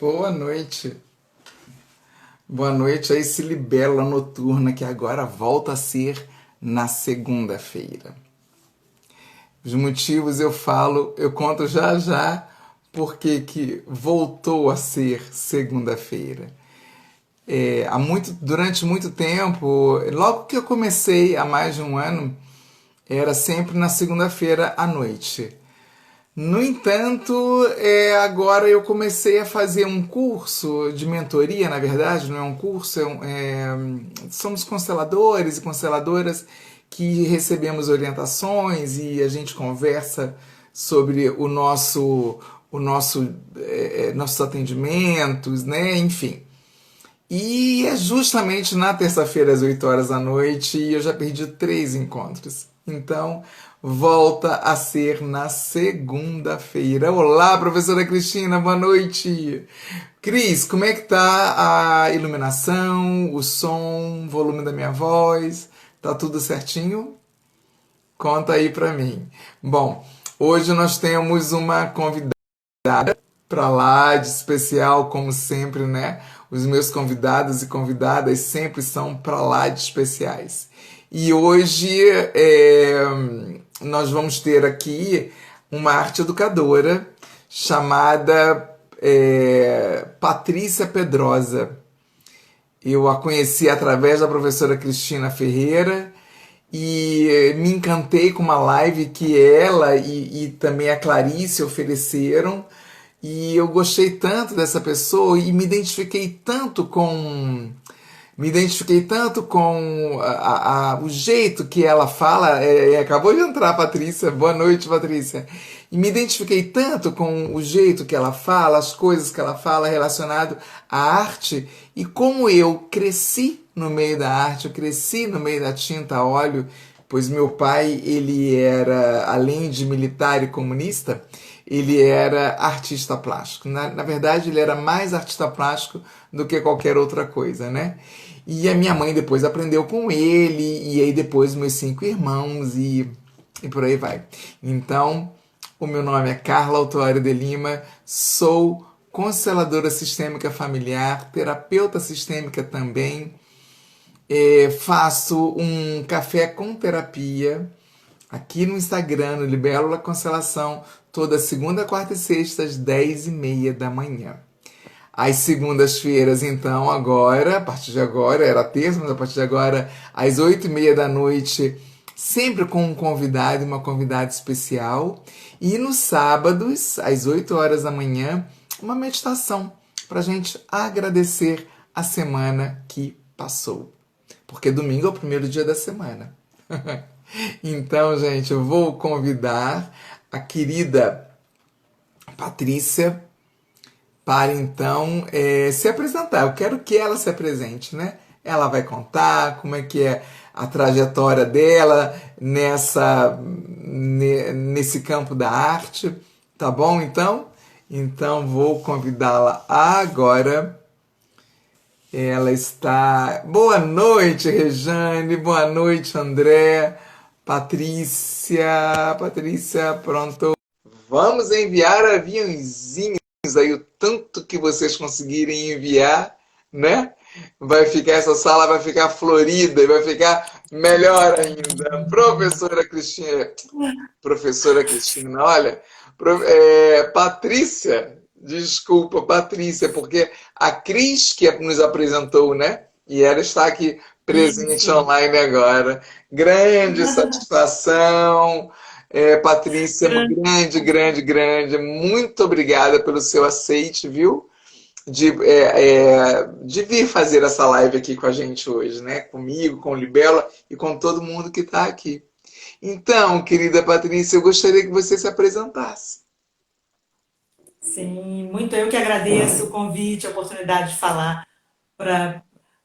Boa noite. Boa noite a esse Libélula Noturna que agora volta a ser na segunda-feira. Os motivos eu conto já já porque que voltou a ser segunda-feira. Durante muito tempo, logo que eu comecei há mais de um ano, era sempre na segunda-feira à noite. No entanto, agora eu comecei a fazer um curso de mentoria, na verdade, não é um curso, somos consteladores e consteladoras que recebemos orientações e a gente conversa sobre nossos atendimentos, né? Enfim. E é justamente na terça-feira, às 8 horas da noite, e eu já perdi 3 encontros. Então, volta a ser na segunda-feira. Olá, professora Cristina, boa noite. Cris, como é que tá a iluminação, o som, o volume da minha voz? Tá tudo certinho? Conta aí pra mim. Bom, hoje nós temos uma convidada para lá de especial, como sempre, né? Os meus convidados e convidadas sempre são para lá de especiais. E hoje nós vamos ter aqui uma arte educadora chamada Patrícia Pedrosa. Eu a conheci através da professora Cristina Ferreira e me encantei com uma live que ela e também a Clarice ofereceram. E eu gostei tanto dessa pessoa e me identifiquei tanto com o jeito que ela fala. Acabou de entrar a Patrícia, boa noite, Patrícia. E me identifiquei tanto com o jeito que ela fala, as coisas que ela fala relacionado à arte e como eu cresci no meio da arte, eu cresci no meio da tinta a óleo, pois meu pai, ele era, além de militar e comunista, ele era artista plástico. Na verdade, ele era mais artista plástico do que qualquer outra coisa, né? E a minha mãe depois aprendeu com ele, e aí depois meus 5 irmãos, e por aí vai. Então, o meu nome é Carla Autuário de Lima, sou consteladora sistêmica familiar, terapeuta sistêmica também, faço um café com terapia aqui no Instagram, no Libélula Constelação, toda segunda, quarta e sexta, às 10h30 da manhã. Às segundas-feiras, então, agora, a partir de agora, era terça, mas a partir de agora, às 8h30 da noite, sempre com um convidado e uma convidada especial. E nos sábados, às 8 horas da manhã, uma meditação para a gente agradecer a semana que passou. Porque domingo é o primeiro dia da semana. Então, gente, eu vou convidar a querida Patrícia para então se apresentar. Eu quero que ela se apresente, né? Ela vai contar como é que é a trajetória dela nesse campo da arte, tá bom? Então vou convidá-la agora. Ela está. Boa noite, Rejane. Boa noite, André. Patrícia, pronto. Vamos enviar aviãozinhos aí, o tanto que vocês conseguirem enviar, né? Essa sala vai ficar florida e vai ficar melhor ainda. Professora Cristina, olha, Patrícia, desculpa, Patrícia, porque a Cris que nos apresentou, né? E ela está aqui presente Isso. online agora. Grande satisfação. Patrícia, grande, grande, grande. Muito obrigada pelo seu aceite, viu? De vir fazer essa live aqui com a gente hoje, né? Comigo, com o Libela e com todo mundo que está aqui. Então, querida Patrícia, eu gostaria que você se apresentasse. Sim, muito eu que agradeço o convite, a oportunidade de falar para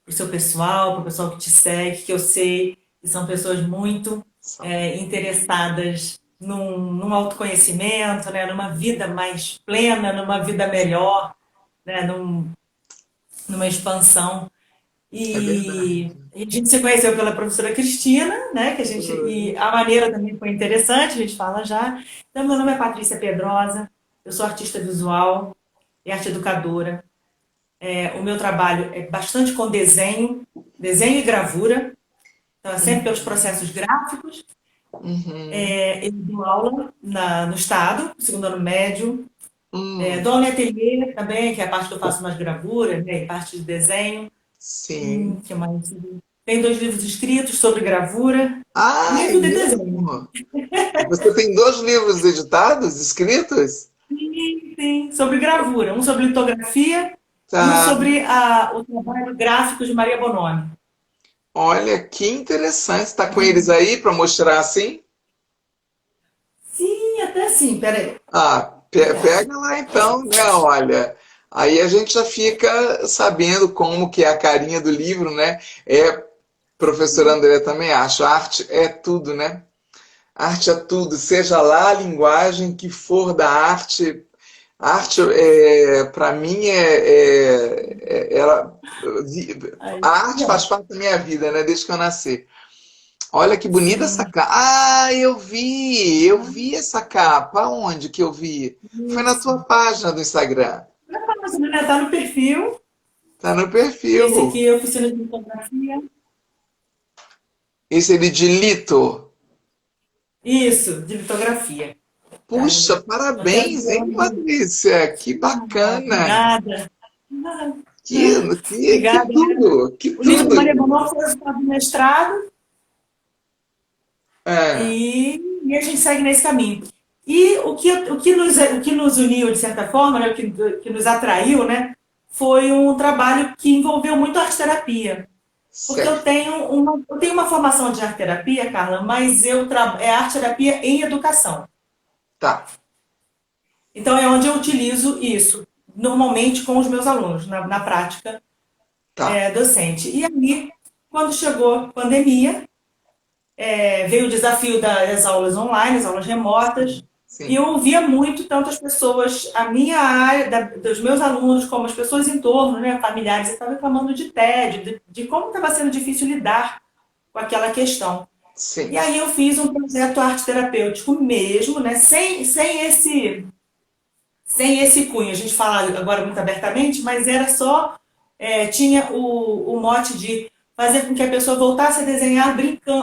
o seu pessoal, para o pessoal que te segue, que eu sei que são pessoas muito interessadas num autoconhecimento, né, numa vida mais plena, numa vida melhor, né, numa expansão. É verdade. E a gente se conheceu pela professora Cristina, né, e a maneira também foi interessante, a gente fala já. Então, meu nome é Patrícia Pedrosa, eu sou artista visual, e arte educadora. O meu trabalho é bastante com desenho, desenho e gravura, então é sempre pelos processos gráficos. Uhum. Eu dou aula no Estado, no segundo ano médio. Hum, Dou aula em ateliê também, que é a parte que eu faço mais gravura, né, e parte de desenho. sim. Que mais? Tem 2 livros escritos sobre gravura, Ah, é livro de desenho. mesmo? Você tem 2 livros editados, escritos? Sim, sim, sobre gravura. Um sobre litografia e um Tá. sobre o trabalho gráfico de Maria Bonomi. Olha, que interessante. Está com eles aí para mostrar assim? Sim, até sim, peraí. Pega lá então, né? Olha, aí a gente já fica sabendo como que é a carinha do livro, né? Professor André também acha, arte é tudo, né? Arte é tudo, seja lá a linguagem que for da arte. Arte, para mim, a Aí, arte faz ó. parte da minha vida, né? Desde que eu nasci. Olha que bonita essa Sim, capa. Ah, eu vi essa capa. Onde que eu vi? Foi na isso. tua página do Instagram. Tá no perfil. Tá no Esse perfil. aqui é a oficina de litografia. Esse é de Lito. Isso, de litografia. Tá Puxa, aí. Até parabéns, hein, Patrícia? Que bacana. obrigada. Que Obrigada. tudo, que O livro de tudo. Maria Bonó foi resultado do mestrado É, e a gente segue nesse caminho. E o que nos uniu, de certa forma, né, o que nos atraiu, né, foi um trabalho que envolveu muito arte-terapia. Porque eu certo. tenho uma formação de arte-terapia, Carla, mas é arte-terapia em educação. Tá, Então, é onde eu utilizo isso, normalmente com os meus alunos, na prática tá. docente. E aí, quando chegou a pandemia, veio o desafio das aulas online, as aulas remotas, Sim, e sim, eu via muito tanto as pessoas, a minha área, dos meus alunos, como as pessoas em torno, né, familiares, estavam reclamando de tédio, de como estava sendo difícil lidar com aquela questão. E sim. aí eu fiz um projeto arte terapêutico mesmo, né, sem esse cunho. A gente fala agora muito abertamente, mas era só, tinha o mote de fazer com que a pessoa voltasse a desenhar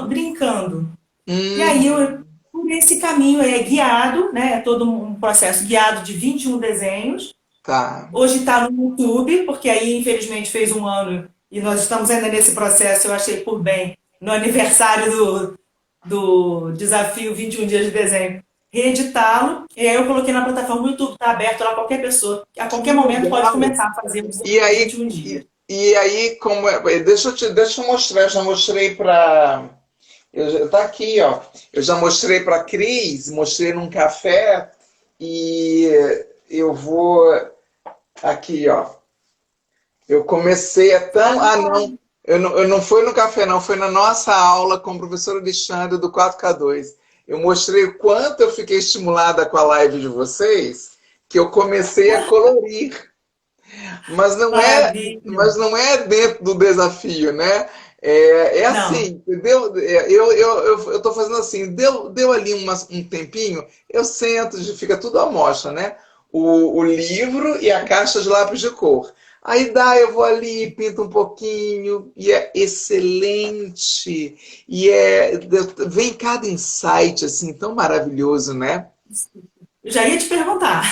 brincando. E aí, Uhum, por esse caminho, guiado, né? É todo um processo guiado de 21 desenhos. tá. Hoje está no YouTube, porque aí, infelizmente, fez um ano e nós estamos ainda nesse processo. Eu achei por bem, no aniversário do desafio 21 dias de desenho, reeditá-lo. E aí eu coloquei na plataforma do YouTube, está aberto lá, qualquer pessoa, a Que qualquer momento pode legal. começar a fazer o E desafio aí, 21 dias. como deixa eu mostrar, eu já mostrei para. Tá aqui, ó. Eu já mostrei para Cris, mostrei num café e eu vou aqui, ó. Eu comecei a tão. Ah, não. Eu não fui no café, não. Foi na nossa aula com o professor Alexandre do 4K2. Eu mostrei o quanto eu fiquei estimulada com a live de vocês, que eu comecei a colorir. Mas não é, Maravilha. mas não é dentro do desafio, né? É Não, assim, entendeu? Eu tô fazendo assim, deu ali um tempinho, eu sento, fica tudo à mostra, né? O livro e a caixa de lápis de cor. Aí eu vou ali, pinto um pouquinho, e é excelente. Vem cada insight, assim, tão maravilhoso, né? eu já ia te perguntar.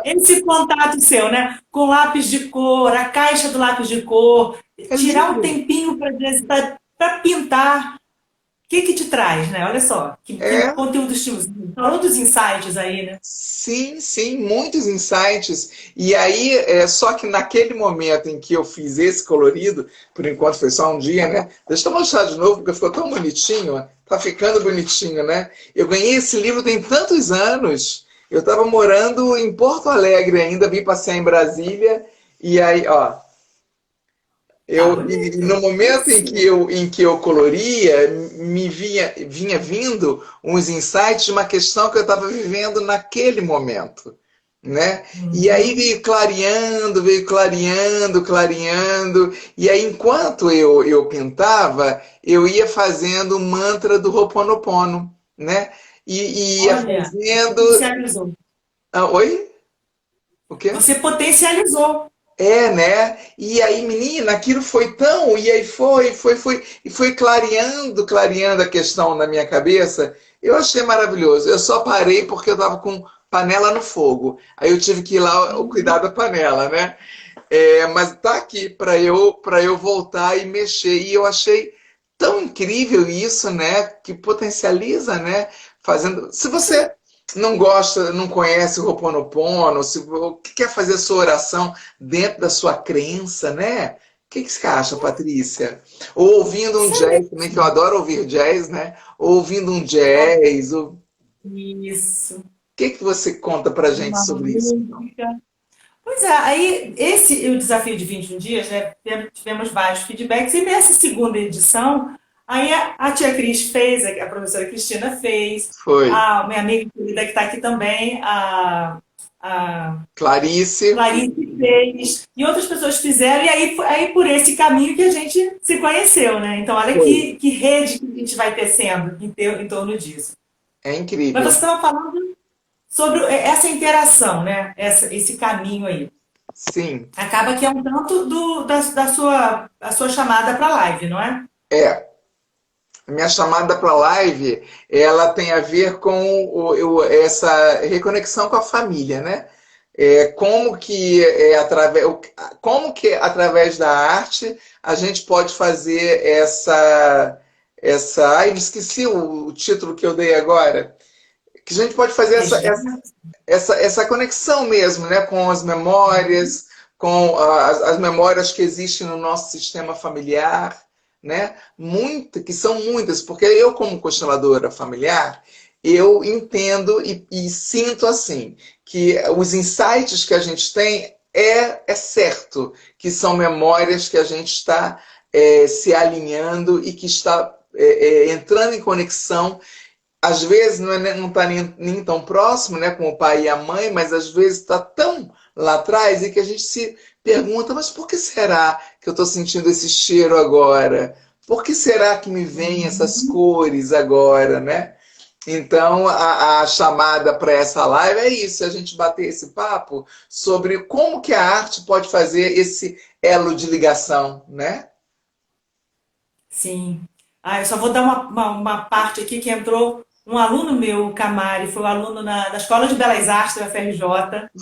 Esse contato seu, né, com lápis de cor, a caixa do lápis de cor, É tirar um lindo. tempinho para pintar, o que que te traz, né? Olha só, que É. conteúdo estimuloso. Falou dos insights aí, né? Sim, sim, muitos insights. E aí, só que naquele momento em que eu fiz esse colorido, por enquanto foi só um dia, né? Deixa eu mostrar de novo, porque ficou tão bonitinho, ó. Tá ficando bonitinho, né? Eu ganhei esse livro tem tantos anos. Eu estava morando em Porto Alegre ainda, vim passear em Brasília, e aí, ó, Tá e bonito. no momento em que eu coloria, vinha vindo uns insights de uma questão que eu estava vivendo naquele momento, né? E aí Uhum. veio clareando, clareando, e aí enquanto eu pintava, eu ia fazendo o mantra do Ho'oponopono, né? E ia Olha, fazendo... potencializou. Ah, oi? quê? Você potencializou. É, né? E aí, menina, aquilo foi tão. E aí e foi clareando a questão na minha cabeça. Eu achei maravilhoso. Eu só parei porque eu tava com panela no fogo. Aí eu tive que ir lá o cuidar da panela, né? É, mas tá aqui para eu voltar e mexer. E eu achei tão incrível isso, né? Que potencializa, né? Fazendo. Se você não gosta, não conhece o Ho'oponopono, se quer fazer a sua oração dentro da sua crença, né? O que você acha, Patrícia? Ou ouvindo um Isso é jazz também, que eu adoro ouvir jazz, né? Ou ouvindo um jazz. O isso. que você conta pra gente Uma sobre isso, então? música. Pois é, aí o desafio de 21 dias, né? Tivemos vários feedbacks, e nessa segunda edição, aí a tia Cris fez, a professora Cristina fez, Foi. a minha amiga querida que está aqui também, a Clarice. Clarice fez, e outras pessoas fizeram, e aí por esse caminho que a gente se conheceu, né? Então, olha Foi. que rede que a gente vai tecendo em torno disso. É Mas você incrível. estava falando sobre essa interação, né? Esse caminho aí. Sim. Acaba que é um tanto a sua chamada para live, não é? É. A minha chamada para live, ela tem a ver com essa reconexão com a família, né? Como que através da arte a gente pode fazer ai, me esqueci o título que eu dei agora, que a gente pode fazer Resgate. essa conexão mesmo, né, com as memórias, com as memórias que existem no nosso sistema familiar, né? Que são muitas, porque eu, como consteladora familiar, eu entendo e sinto assim, que os insights que a gente tem é certo que são memórias que a gente está se alinhando e que está entrando em conexão às vezes não está nem tão próximo, né, com o pai e a mãe, mas às vezes está tão lá atrás e que a gente se pergunta, mas por que será que eu estou sentindo esse cheiro agora? Por que será que me vêm essas cores agora, né? Então, a chamada para essa live é isso, a gente bater esse papo sobre como que a arte pode fazer esse elo de ligação, né? Sim. Eu só vou dar uma parte aqui que entrou um aluno meu, o Camari, foi um aluno da Escola de Belas Artes da UFRJ,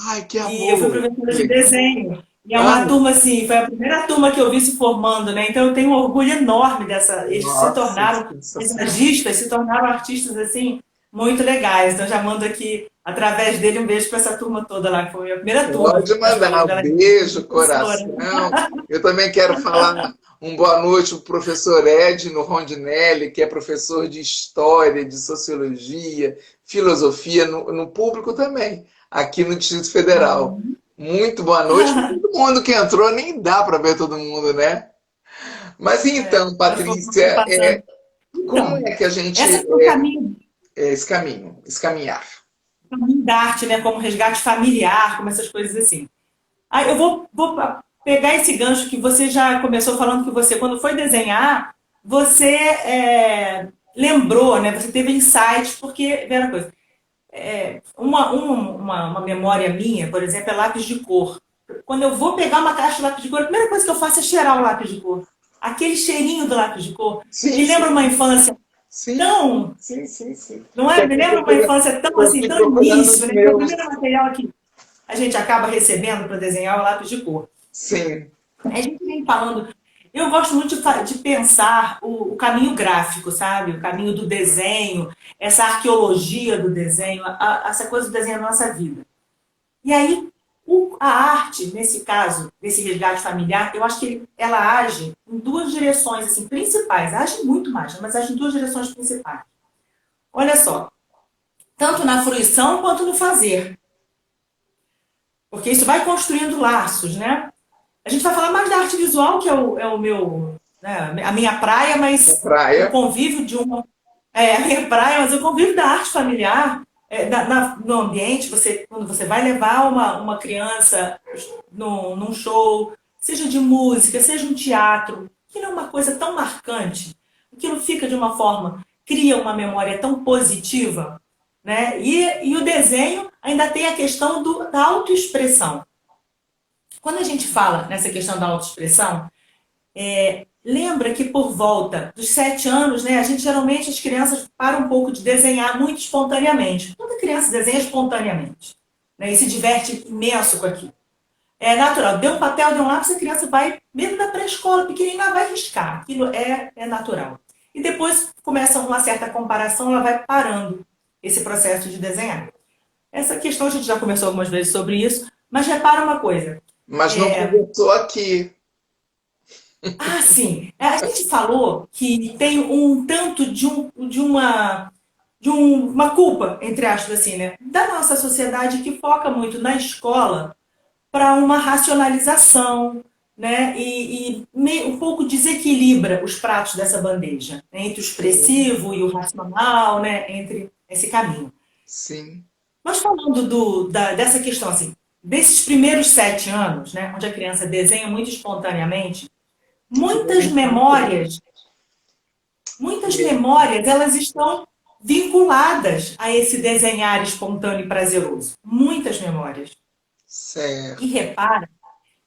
Ai, que e eu fui amor! professora Que de legal. desenho. E é uma Ai, turma assim, foi a primeira turma que eu vi se formando, né? Então eu tenho um orgulho enorme dessa. Eles se nossa, tornaram sensacional. paisagistas, se tornaram artistas assim muito legais. Então já mando aqui através dele um beijo para essa turma toda lá, que foi a minha primeira turma Pode da Escola mandar de um Belas beijo, Artes. coração. Eu também quero falar um boa noite para o professor Edno Rondinelli, que é professor de História, de Sociologia, Filosofia, no público também, aqui no Distrito Federal. Muito boa noite para todo mundo que entrou, nem dá para ver todo mundo, né? Mas então, Mas foi Patrícia, passando. como Então, é que a gente essa foi o caminho, escaminhar? o caminho da arte, né? Como resgate familiar, como essas coisas assim. Eu vou pegar esse gancho que você já começou falando que você, quando foi desenhar, você lembrou, né? Você teve insights, porque, vera coisa, uma memória minha, por exemplo, é lápis de cor. Quando eu vou pegar uma caixa de lápis de cor, a primeira coisa que eu faço é cheirar o lápis de cor. Aquele cheirinho do lápis de cor Sim, me lembra uma sim, infância sim, tão, sim. não é? Me lembra uma infância tão Estou assim, aqui tão procurando os início, né? Então, o meus. primeiro material que a gente acaba recebendo para desenhar é o lápis de cor. Sim, A gente vem falando. Eu gosto muito de pensar o caminho gráfico, sabe? O caminho do desenho, essa arqueologia do desenho, essa coisa do desenho da nossa vida. E aí, a arte, nesse caso, desse resgate familiar, eu acho que ela age em duas direções assim, principais. Age muito mais, mas age em duas direções principais. Olha só, tanto na fruição quanto no fazer. Porque isso vai construindo laços, né? A gente vai falar mais da arte visual, que é o meu, né, a minha praia, na mas o praia. convívio de uma. A minha praia, mas o convívio da arte familiar, no ambiente, quando você vai levar uma criança num show, seja de música, seja um teatro, que não é uma coisa tão marcante, aquilo fica de uma forma, cria uma memória tão positiva. né? E o desenho ainda tem a questão da autoexpressão. Quando a gente fala nessa questão da autoexpressão, lembra que por volta dos 7 anos, né, a gente geralmente, as crianças param um pouco de desenhar muito espontaneamente. Toda criança desenha espontaneamente, né, e se diverte imenso com aquilo. É natural. Deu um papel, deu um lápis, a criança vai, mesmo na pré-escola, pequenininha, vai riscar. Aquilo é natural. E depois começa uma certa comparação, ela vai parando esse processo de desenhar. Essa questão a gente já conversou algumas vezes sobre isso, mas repara uma coisa. Mas não conversou aqui. Ah, sim. A gente falou que tem um tanto de uma culpa, entre aspas, assim, né, da nossa sociedade que foca muito na escola para uma racionalização, né, e um pouco desequilibra os pratos dessa bandeja, né, entre o Sim, expressivo e o racional, né, entre esse caminho. sim. Mas falando dessa questão, assim, desses primeiros 7 anos, né, onde a criança desenha muito espontaneamente, muitas Primeira infância. memórias, muitas memórias, elas estão vinculadas a esse desenhar espontâneo e prazeroso. Muitas memórias. E Certo. repara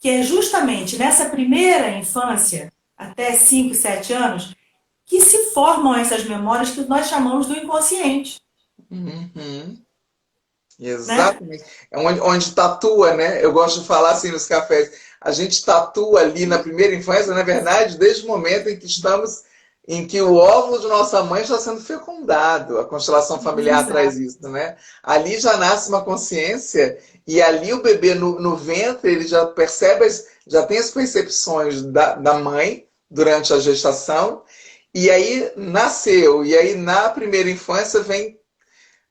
que é justamente nessa primeira infância, até 5, 7 anos, que se formam essas memórias que nós chamamos do inconsciente, Uhum. né? Exatamente. É onde tatua, né? Eu gosto de falar assim nos cafés. A gente tatua ali na primeira infância, na verdade, desde o momento em que estamos, em que o óvulo de nossa mãe está sendo fecundado. A constelação familiar traz Exato. isso, né? Ali já nasce uma consciência e ali o bebê no ventre, ele já percebe, já tem as percepções da mãe durante a gestação. E aí nasceu, e aí na primeira infância vem.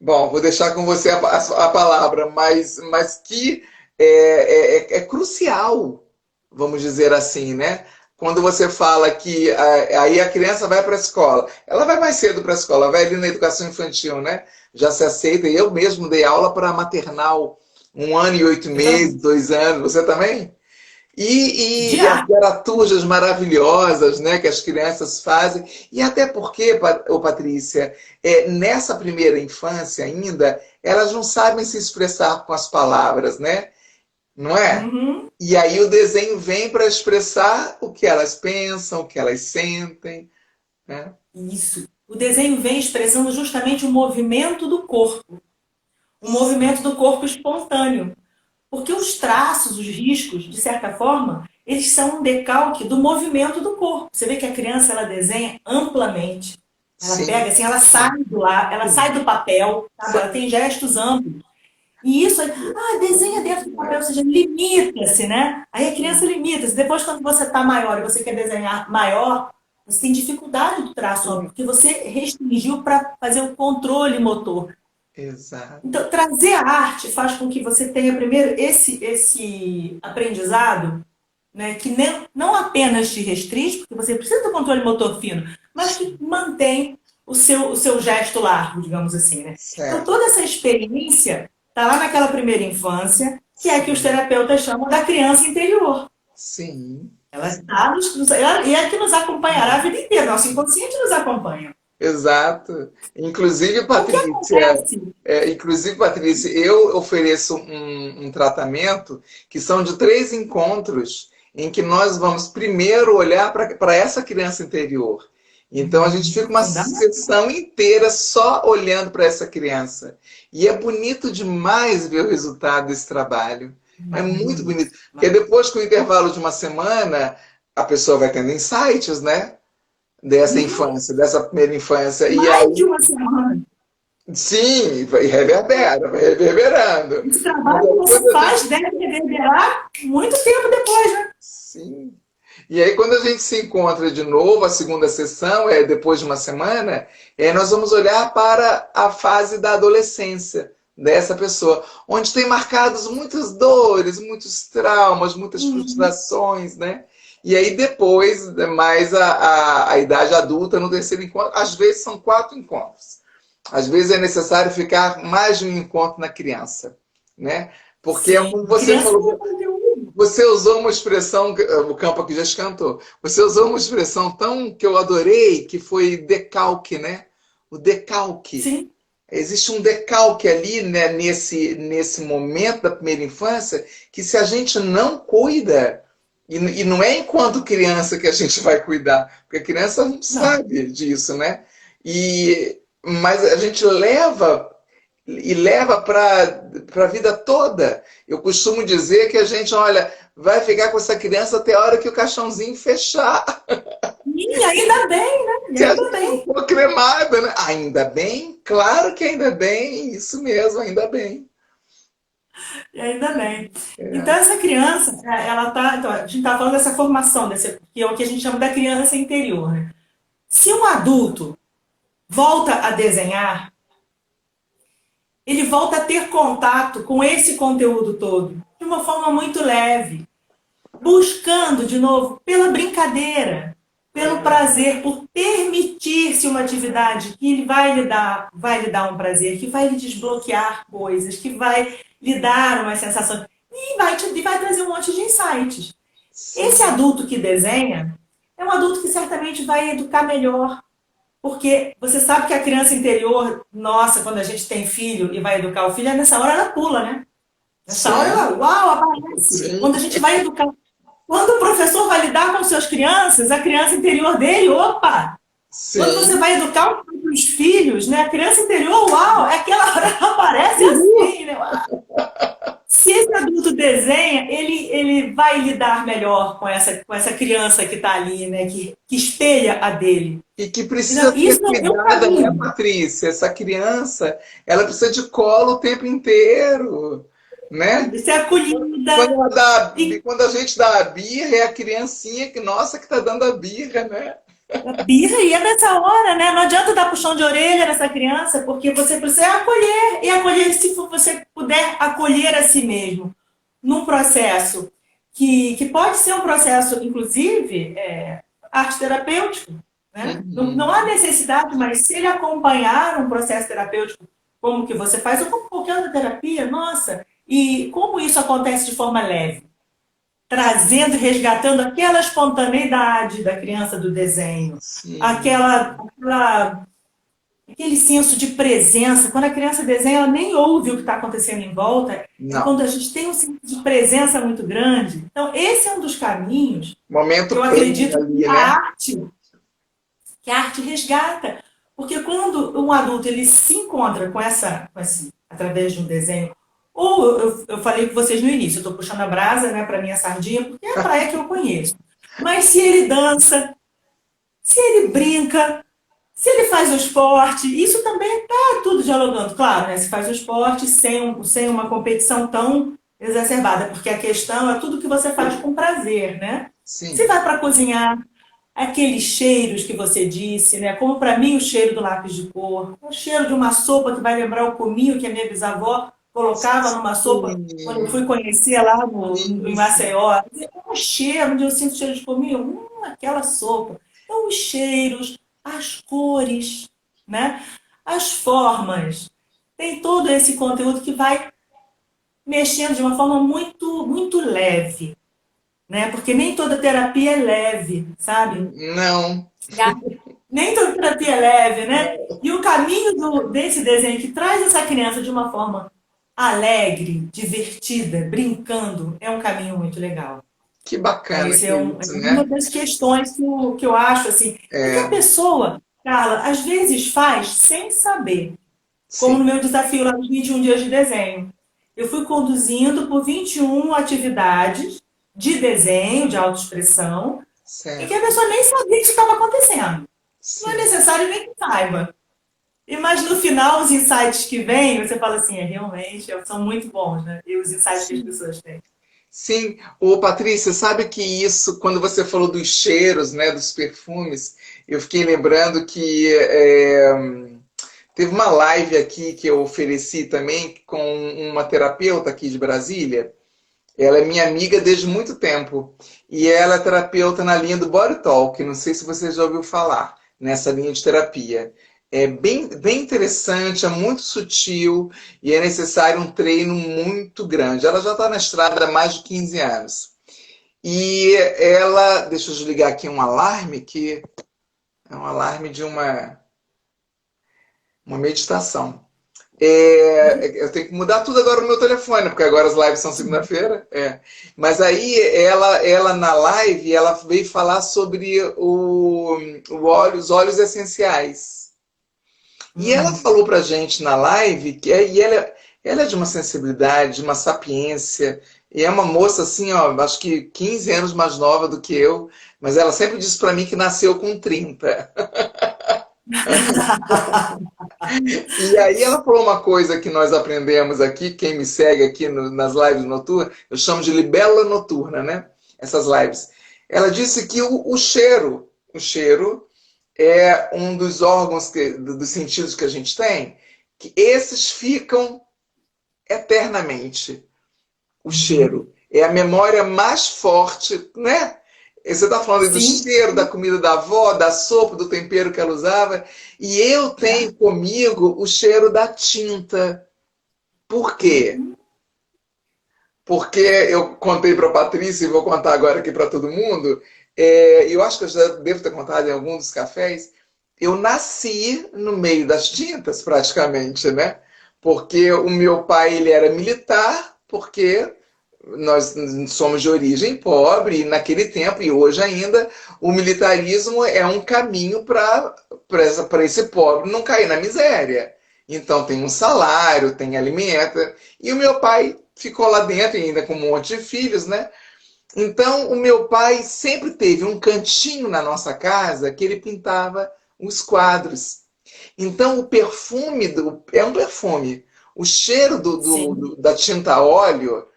Bom, vou deixar com você a palavra, mas que é crucial, vamos dizer assim, né? Quando você fala que aí a criança vai para a escola, ela vai mais cedo para a escola, vai ali na educação infantil, né? Já se aceita. E eu mesmo dei aula para maternal 1 ano e 8 meses, Então, 2 anos. Você também? E as diário. garatujas maravilhosas, né, que as crianças fazem, e até porque, Patrícia, nessa primeira infância ainda, elas não sabem se expressar com as palavras, né? Não é? Uhum. E aí o desenho vem para expressar o que elas pensam, o que elas sentem, né? Isso. O desenho vem expressando justamente o movimento do corpo, o movimento do corpo espontâneo. Porque os traços, os riscos, de certa forma, eles são um decalque do movimento do corpo. Você vê que a criança ela desenha amplamente. Ela Sim, pega assim, ela sai do lá, ela sai do papel, sabe? Ela tem gestos amplos. E isso, desenha dentro do papel, ou seja, limita-se, né? Aí a criança limita-se. Depois, quando você está maior e você quer desenhar maior, você tem dificuldade do traço amplo, porque você restringiu para fazer o controle motor. exato. Então, trazer a arte faz com que você tenha primeiro esse aprendizado, né, que não apenas te restringe, porque você precisa do controle motor fino, mas que mantém o seu gesto largo, digamos assim. Né? Então, Certo. toda essa experiência está lá naquela primeira infância, que é que os Sim, terapeutas chamam da criança interior. sim, Ela está e é que nos acompanhará a vida inteira. Nosso inconsciente nos acompanha. exato. Inclusive, O que Patrícia, acontece? eu ofereço um tratamento que são de 3 encontros em que nós vamos primeiro olhar para essa criança interior. Então a gente fica uma Fundamental. sessão inteira só olhando para essa criança. E é bonito demais ver o resultado desse trabalho. É muito bonito. Maravilhoso. Porque depois, com o intervalo de uma semana, a pessoa vai tendo insights, né? Dessa Uhum. infância, dessa primeira infância. E Mais de aí, uma semana. sim, vai reverbera, vai reverberando. Esse Mas trabalho que aí você quando a gente. faz deve reverberar muito tempo depois, né? Sim. E aí, quando a gente se encontra de novo, a segunda sessão, depois de uma semana, nós vamos olhar para a fase da adolescência dessa pessoa, onde tem marcados muitas dores, muitos traumas, muitas Uhum. frustrações, né? E aí, depois, mais a idade adulta, no terceiro encontro, às vezes são 4 encontros. Às vezes é necessário ficar mais de um encontro na criança, né? Porque é Sim. como A você criança tem falou, conteúdo. você usou uma expressão, o campo aqui já escantou. Você usou uma expressão tão que eu adorei, que foi decalque, né? O decalque. Sim. existe um decalque ali, né, nesse momento da primeira infância, que se a gente não cuida, e não é enquanto criança que a gente vai cuidar, porque a criança não Não. sabe disso, né? Mas a gente leva para a vida toda. Eu costumo dizer que a gente, olha, vai ficar com essa criança até a hora que o caixãozinho fechar. E ainda bem, né? E Se a ainda gente não bem. for cremada, né? Ainda bem, claro que ainda bem, isso mesmo, ainda bem. E ainda bem. Então, É. essa criança, ela tá. Então, a gente está falando dessa formação, que é o que a gente chama da criança interior, né? Se um adulto volta a desenhar, ele volta a ter contato com esse conteúdo todo de uma forma muito leve, buscando, de novo, pela brincadeira, pelo prazer, por permitir-se uma atividade que vai lhe dar um prazer, que vai lhe desbloquear coisas, que vai lhe dar uma sensação e vai trazer um monte de insights. Esse Sim, adulto que desenha é um adulto que certamente vai educar melhor, porque você sabe que a criança interior, nossa, quando a gente tem filho e vai educar o filho, é nessa hora ela pula, né? Nessa hora ela, sim, uau, aparece. sim, Quando a gente vai educar, quando o professor vai lidar com suas crianças, a criança interior dele, opa! Quando você sim. vai educar os filhos, né? A criança interior, uau, é aquela hora que ela aparece Uhul. assim, né? Se esse adulto desenha, ele vai lidar melhor com essa criança que está ali, né? Que espelha a dele. E que precisa Então, ser isso é um cuidada, né, caminho. Patrícia? Essa criança, ela precisa de colo o tempo inteiro, né? Isso é Quando, acolhida. E quando a gente dá a birra, é a criancinha que, nossa, que tá dando a birra, né? a birra, e é nessa hora, né? Não adianta dar puxão de orelha nessa criança, porque você precisa acolher. E acolher, se você puder acolher a si mesmo, num processo que pode ser um processo, inclusive, arte terapêutico. Né? Não, não há Uhum. necessidade, mas se ele acompanhar um processo terapêutico, como que você faz, ou como qualquer outra terapia, nossa, e como isso acontece de forma leve? Trazendo, resgatando aquela espontaneidade da criança do desenho, Sim. aquela aquele senso de presença. Quando a criança desenha, ela nem ouve o que está acontecendo em volta. É Não. quando a gente tem um senso de presença muito grande. Então, esse é um dos caminhos que eu Momento pleno acredito ali, né? que a arte resgata. Porque quando um adulto ele se encontra com esse, através de um desenho, ou eu falei com vocês no início, eu estou puxando a brasa, né, para minha sardinha, porque é a praia que eu conheço. Mas se ele dança, se ele brinca, se ele faz o esporte, isso também está tudo dialogando. Claro, né, se faz o esporte sem uma competição tão exacerbada, porque a questão é tudo que você faz com prazer, né? Se Sim. vai para cozinhar, aqueles cheiros que você disse, né? Como para mim o cheiro do lápis de cor, o cheiro de uma sopa que vai lembrar o cominho que a minha bisavó colocava numa sopa quando eu fui Sim. conhecer lá em Isso. Maceió. É um cheiro, onde eu sinto cheiro de cominho, aquela sopa. Então os cheiros, as cores, né? As formas, tem todo esse conteúdo que vai mexendo de uma forma muito leve, né? Porque nem toda terapia é leve, sabe? Não. Nem toda terapia é leve, né? E o caminho desse desenho que traz essa criança de uma forma alegre, divertida, brincando, é um caminho muito legal. Que bacana Esse que é, é é isso, uma né? das questões que eu acho assim. E que a É, pessoa, Carla, às vezes faz sem saber. Como no sim. meu desafio lá dos 21 dias de desenho. Eu fui conduzindo por 21 atividades de desenho, de autoexpressão, em que a Certo. pessoa nem sabia que isso estava acontecendo. Não é Sim. necessário nem que saiba. E mas no final, os insights que vêm, você fala assim, realmente, são muito bons, né? E os insights que as Sim. pessoas têm. Sim, ô Patrícia, sabe que isso, quando você falou dos cheiros, né, dos perfumes, eu fiquei lembrando que teve uma live aqui que eu ofereci também com uma terapeuta aqui de Brasília. Ela é minha amiga desde muito tempo e ela é terapeuta na linha do Body Talk. Não sei se você já ouviu falar nessa linha de terapia. É bem interessante, é muito sutil e é necessário um treino muito grande. Ela já está na estrada há mais de 15 anos. E ela, deixa eu desligar aqui um alarme, que é um alarme de uma meditação. Eu tenho que mudar tudo agora no meu telefone, porque agora as lives são segunda-feira. Mas aí ela na live, ela veio falar sobre os óleos essenciais. E ela Hum, falou pra gente na live ela é de uma sensibilidade, de uma sapiência, e é uma moça assim, ó, acho que 15 anos mais nova do que eu, mas ela sempre disse pra mim que nasceu com 30. E aí ela falou uma coisa que nós aprendemos aqui, quem me segue aqui nas lives noturnas, eu chamo de libélula noturna, né? Essas lives. Ela disse que o cheiro é um dos órgãos, dos sentidos que a gente tem, que esses ficam eternamente. O uhum. cheiro é a memória mais forte, né? Você está falando aí do Sim, cheiro da comida da avó, da sopa, do tempero que ela usava. E eu é. tenho comigo o cheiro da tinta. Por quê? Uhum. Porque eu contei para a Patrícia e vou contar agora aqui para todo mundo. Eu acho que eu já devo ter contado em algum dos cafés. Eu nasci no meio das tintas, praticamente, né? Porque o meu pai ele era militar, porque nós somos de origem pobre, e naquele tempo, e hoje ainda, o militarismo é um caminho para esse pobre não cair na miséria. Então tem um salário, tem alimento. E o meu pai ficou lá dentro, ainda com um monte de filhos, né? Então o meu pai sempre teve um cantinho na nossa casa que ele pintava os quadros. Então o perfume é um perfume. O cheiro Sim. da tinta a óleo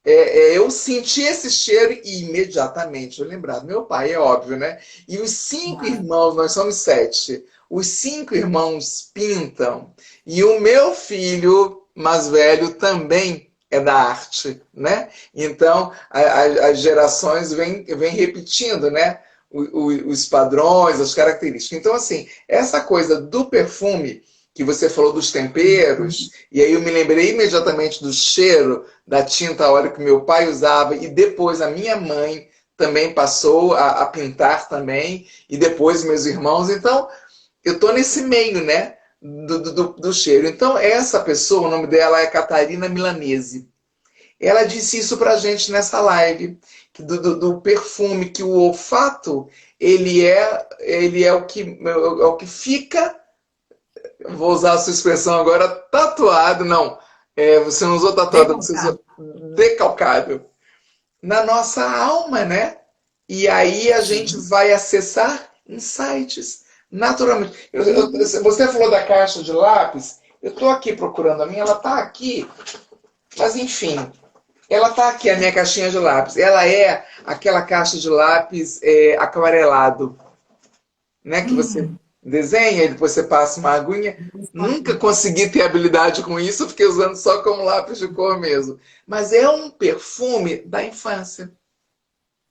eu senti esse cheiro e imediatamente eu lembrava do meu pai, é óbvio, né? E os cinco Claro. irmãos, nós somos 7. Os 5 irmãos pintam. E o meu filho mais velho também é da arte, né? Então, as gerações vêm repetindo, né? Os padrões, as características. Então, assim, essa coisa do perfume que você falou dos temperos, e aí eu me lembrei imediatamente do cheiro da tinta a óleo que meu pai usava e depois a minha mãe também passou a pintar também e depois meus irmãos. Então eu estou nesse meio, né, do cheiro. Então essa pessoa, o nome dela é Catarina Milanese. Ela disse isso pra gente nessa live, do perfume, que o olfato ele é o que fica, vou usar a sua expressão agora, tatuado, não. Você não usou tatuado, você Decalcar. usou decalcado na nossa alma, né? E aí a gente Sim. vai acessar insights, naturalmente. Uhum. Você falou da caixa de lápis, eu estou aqui procurando a minha, ela está aqui, mas enfim, ela está aqui, a minha caixinha de lápis. Ela é aquela caixa de lápis aquarelado, né? Que você Hum. desenha e depois você passa uma aguinha. Nunca consegui ter habilidade com isso, eu fiquei usando só como lápis de cor mesmo. Mas é um perfume da infância,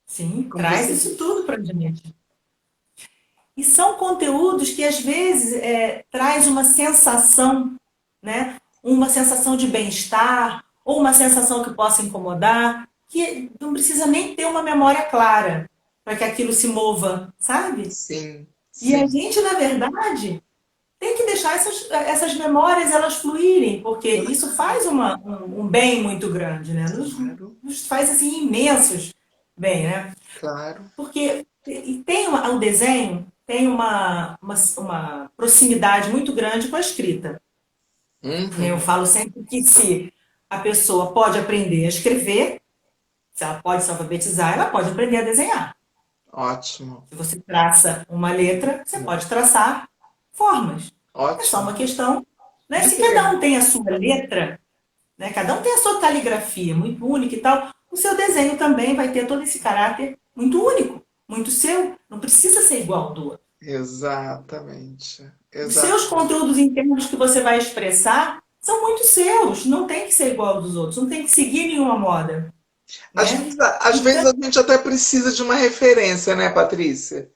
Sim, como traz você isso disse. tudo para a gente. E são conteúdos que às vezes traz uma sensação, né? Uma sensação de bem-estar ou uma sensação que possa incomodar, que não precisa nem ter uma memória clara para que aquilo se mova, sabe? Sim, E a sim, gente, na verdade, tem que deixar essas memórias elas fluírem, porque isso faz um bem muito grande, né? claro, Nos faz assim imensos bem, né? claro. Porque e tem o desenho tem uma proximidade muito grande com a escrita. Né? Eu Uhum, falo sempre que se a pessoa pode aprender a escrever, se ela pode se alfabetizar, ela pode aprender a desenhar. ótimo, Se você traça uma letra, você pode traçar formas. É só uma ótimo. questão, né? De Se cada querer. um tem a sua letra, né? Cada um tem a sua caligrafia muito única e tal, o seu desenho também vai ter todo esse caráter muito único, muito seu. Não precisa ser igual ao do outro. Exatamente, Os seus exatamente. conteúdos internos que você vai expressar são muito seus, não tem que ser igual ao dos outros, não tem que seguir nenhuma moda, Às né? vezes, às vezes Então, a gente até precisa de uma referência, né, Patrícia?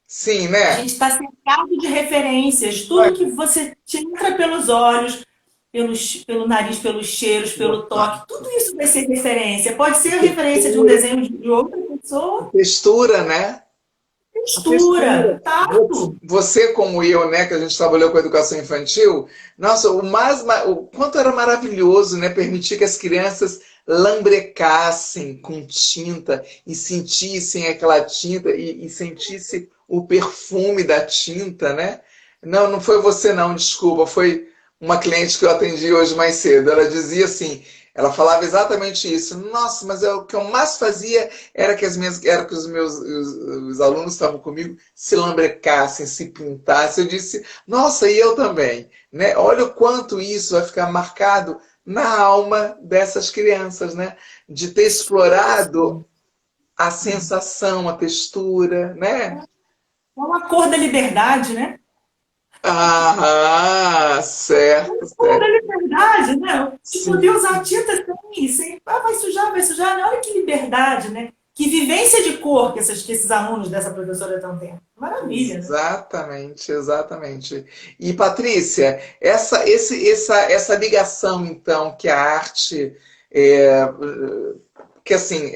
Sim, a né? gente está cercado de referências, tudo que Olha, você te entra pelos olhos, pelo nariz, pelos cheiros, pelo toque, exato. tudo isso vai ser referência. Pode ser a referência de um Textura, desenho de outra pessoa, textura, né? A textura, textura. tato. Você, como eu, né, que a gente trabalhou com educação infantil, nossa, o quanto era maravilhoso, né, permitir que as crianças lambrecassem com tinta e sentissem aquela tinta e sentisse o perfume da tinta, né? Não, não foi você não, desculpa, foi uma cliente que eu atendi hoje mais cedo. Ela dizia assim, ela falava exatamente isso. Nossa, mas o que eu mais fazia era que os alunos que estavam comigo se lambrecassem, se pintassem. Eu disse, nossa, e eu também, né? Olha o quanto isso vai ficar marcado na alma dessas crianças, né? De ter explorado Isso. a sensação, a textura, né? É uma cor da liberdade, né? Ah, certo, Cor da certo. liberdade, né? De poder Sim, usar tinta sem, vai sujar, né? Olha que liberdade, né? Que vivência de cor que esses alunos dessa professora estão tendo. Maravilha, né? exatamente, exatamente. E Patrícia, essa ligação então que a arte que assim,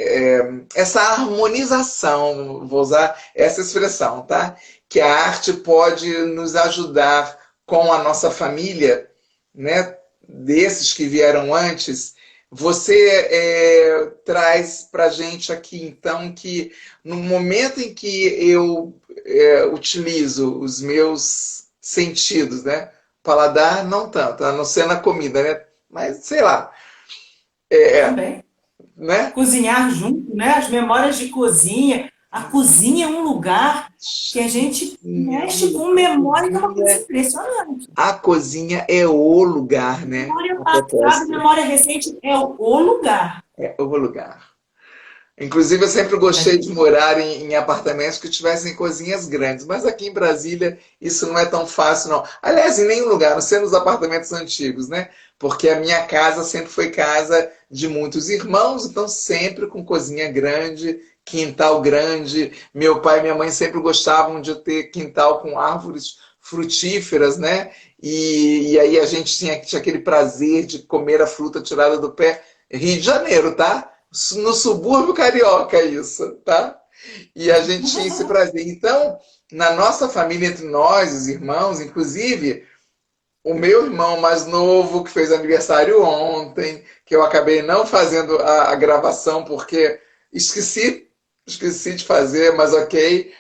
essa harmonização, vou usar essa expressão, tá? Que a arte pode nos ajudar com a nossa família, né? Desses que vieram antes, você traz para gente aqui, então, que no momento em que eu utilizo os meus sentidos, né? Paladar, não tanto, a não ser na comida, né? Mas sei lá, Também. né? Cozinhar junto, né? As memórias de cozinha. A cozinha é um lugar que a gente mexe com memória, que é uma coisa impressionante. A cozinha é o lugar, né? Memória A passada, propósito, memória recente é o lugar. é o lugar. Inclusive, eu sempre gostei de morar em apartamentos que tivessem cozinhas grandes, mas aqui em Brasília isso não é tão fácil, não. Aliás, em nenhum lugar, a não ser nos apartamentos antigos, né? Porque a minha casa sempre foi casa de muitos irmãos, então sempre com cozinha grande, quintal grande. Meu pai e minha mãe sempre gostavam de ter quintal com árvores frutíferas, né? E aí a gente tinha aquele prazer de comer a fruta tirada do pé. Rio de Janeiro, tá? No subúrbio carioca isso, tá? E a gente tinha esse prazer. Então, na nossa família, entre nós, os irmãos, inclusive, o meu irmão mais novo, que fez aniversário ontem, que eu acabei não fazendo a gravação porque esqueci, esqueci de fazer, mas ok.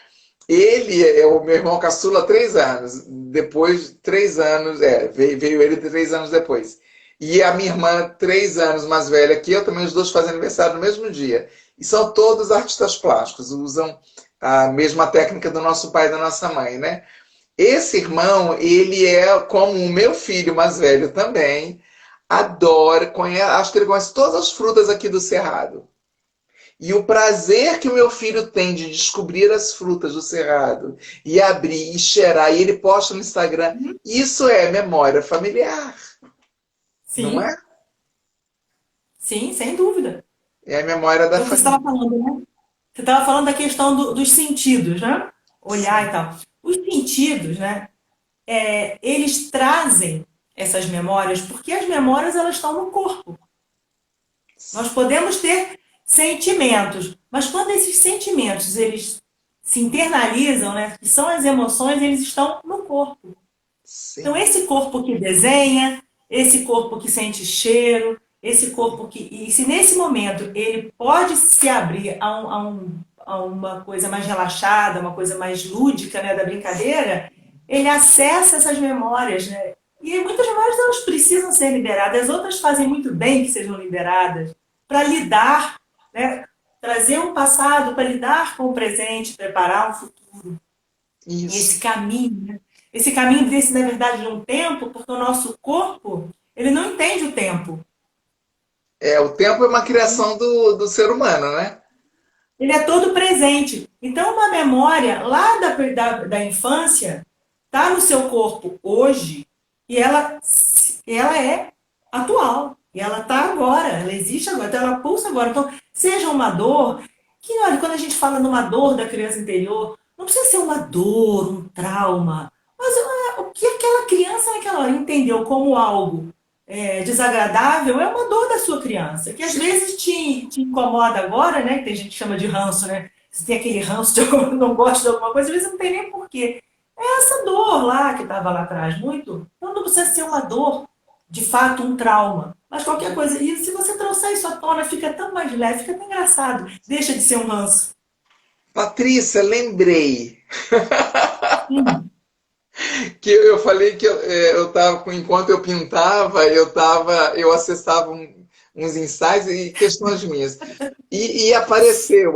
Ele é o meu irmão caçula há 3 anos. Depois, 3 anos, veio ele 3 anos depois. E a minha irmã, 3 anos mais velha que eu, também os dois fazem aniversário no mesmo dia. E são todos artistas plásticos, usam a mesma técnica do nosso pai e da nossa mãe, né? Esse irmão, ele é como o meu filho mais velho também, adora, acho que ele conhece todas as frutas aqui do Cerrado. E o prazer que o meu filho tem de descobrir as frutas do cerrado e abrir e cheirar, e ele posta no Instagram, isso é memória familiar, não Sim, é? sim, sem dúvida. É a memória da É o que você estava família. falando, né? Você estava falando da questão dos sentidos, né? Olhar e Sim, tal. Os sentidos, né? Eles trazem essas memórias porque as memórias elas estão no corpo. Nós podemos ter sentimentos, mas quando esses sentimentos eles se internalizam, né? Que são as emoções, eles estão no corpo. Então, sim, esse corpo que desenha, esse corpo que sente cheiro, esse corpo que. E se nesse momento ele pode se abrir a uma coisa mais relaxada, uma coisa mais lúdica, né, da brincadeira, ele acessa essas memórias, né? E muitas memórias elas precisam ser liberadas, outras fazem muito bem que sejam liberadas, para lidar, né? Trazer um passado para lidar com o presente, preparar um futuro. E isso. esse caminho desse, na verdade, de um tempo, porque o nosso corpo, ele não entende o tempo. O tempo é uma criação do ser humano, né? Ele é todo presente. Então, uma memória lá da infância está no seu corpo hoje e ela é atual. E ela está agora, ela existe agora, então ela pulsa agora. Então, seja uma dor, que olha, quando a gente fala numa dor da criança interior, não precisa ser uma dor, um trauma, mas o que aquela criança naquela hora entendeu como algo desagradável é uma dor da sua criança, que às vezes te incomoda agora, né? Que tem gente que chama de ranço, né? você tem aquele ranço de alguma, não gosta de alguma coisa, às vezes não tem nem porquê. É essa dor lá que estava lá atrás, muito. Então não precisa ser uma dor, de fato, um trauma. Mas qualquer coisa. E se você trouxer isso à tona, fica tão mais leve, fica tão engraçado. Deixa de ser um ranço. Patrícia, lembrei Hum. que eu falei que eu tava, enquanto eu pintava, eu acessava uns insights e questões minhas. E apareceu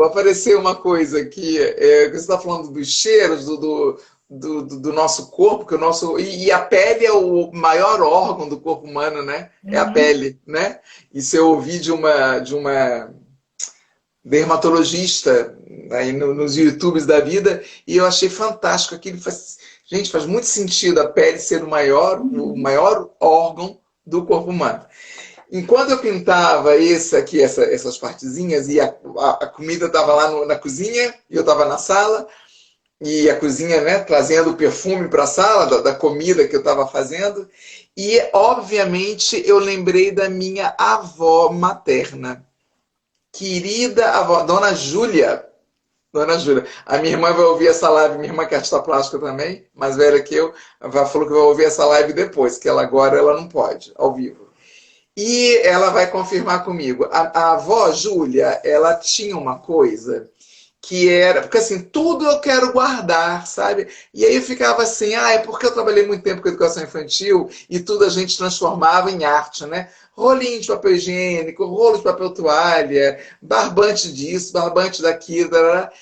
uma coisa que você está falando dos cheiros do nosso corpo, que o nosso e a pele é o maior órgão do corpo humano, né? É a Uhum. pele, né? Isso eu ouvi de uma dermatologista aí nos YouTubes da vida e eu achei fantástico aquilo. Gente, faz muito sentido a pele ser o maior órgão do corpo humano. Enquanto eu pintava essas partezinhas, e a comida estava lá na cozinha, e eu estava na sala, e a cozinha, né, trazendo o perfume para a sala, da comida que eu estava fazendo, e, obviamente, eu lembrei da minha avó materna, querida avó, Dona Júlia. Dona Júlia. A minha irmã vai ouvir essa live, minha irmã que é artista plástica também, mais velha que eu, ela falou que vai ouvir essa live depois, que ela não pode, ao vivo. E ela vai confirmar comigo. A avó Júlia, ela tinha uma coisa que era, porque assim, tudo eu quero guardar, sabe? E aí eu ficava assim, é porque eu trabalhei muito tempo com educação infantil e tudo a gente transformava em arte, né? Rolinho de papel higiênico, rolo de papel toalha, barbante disso, barbante daquilo, tarará.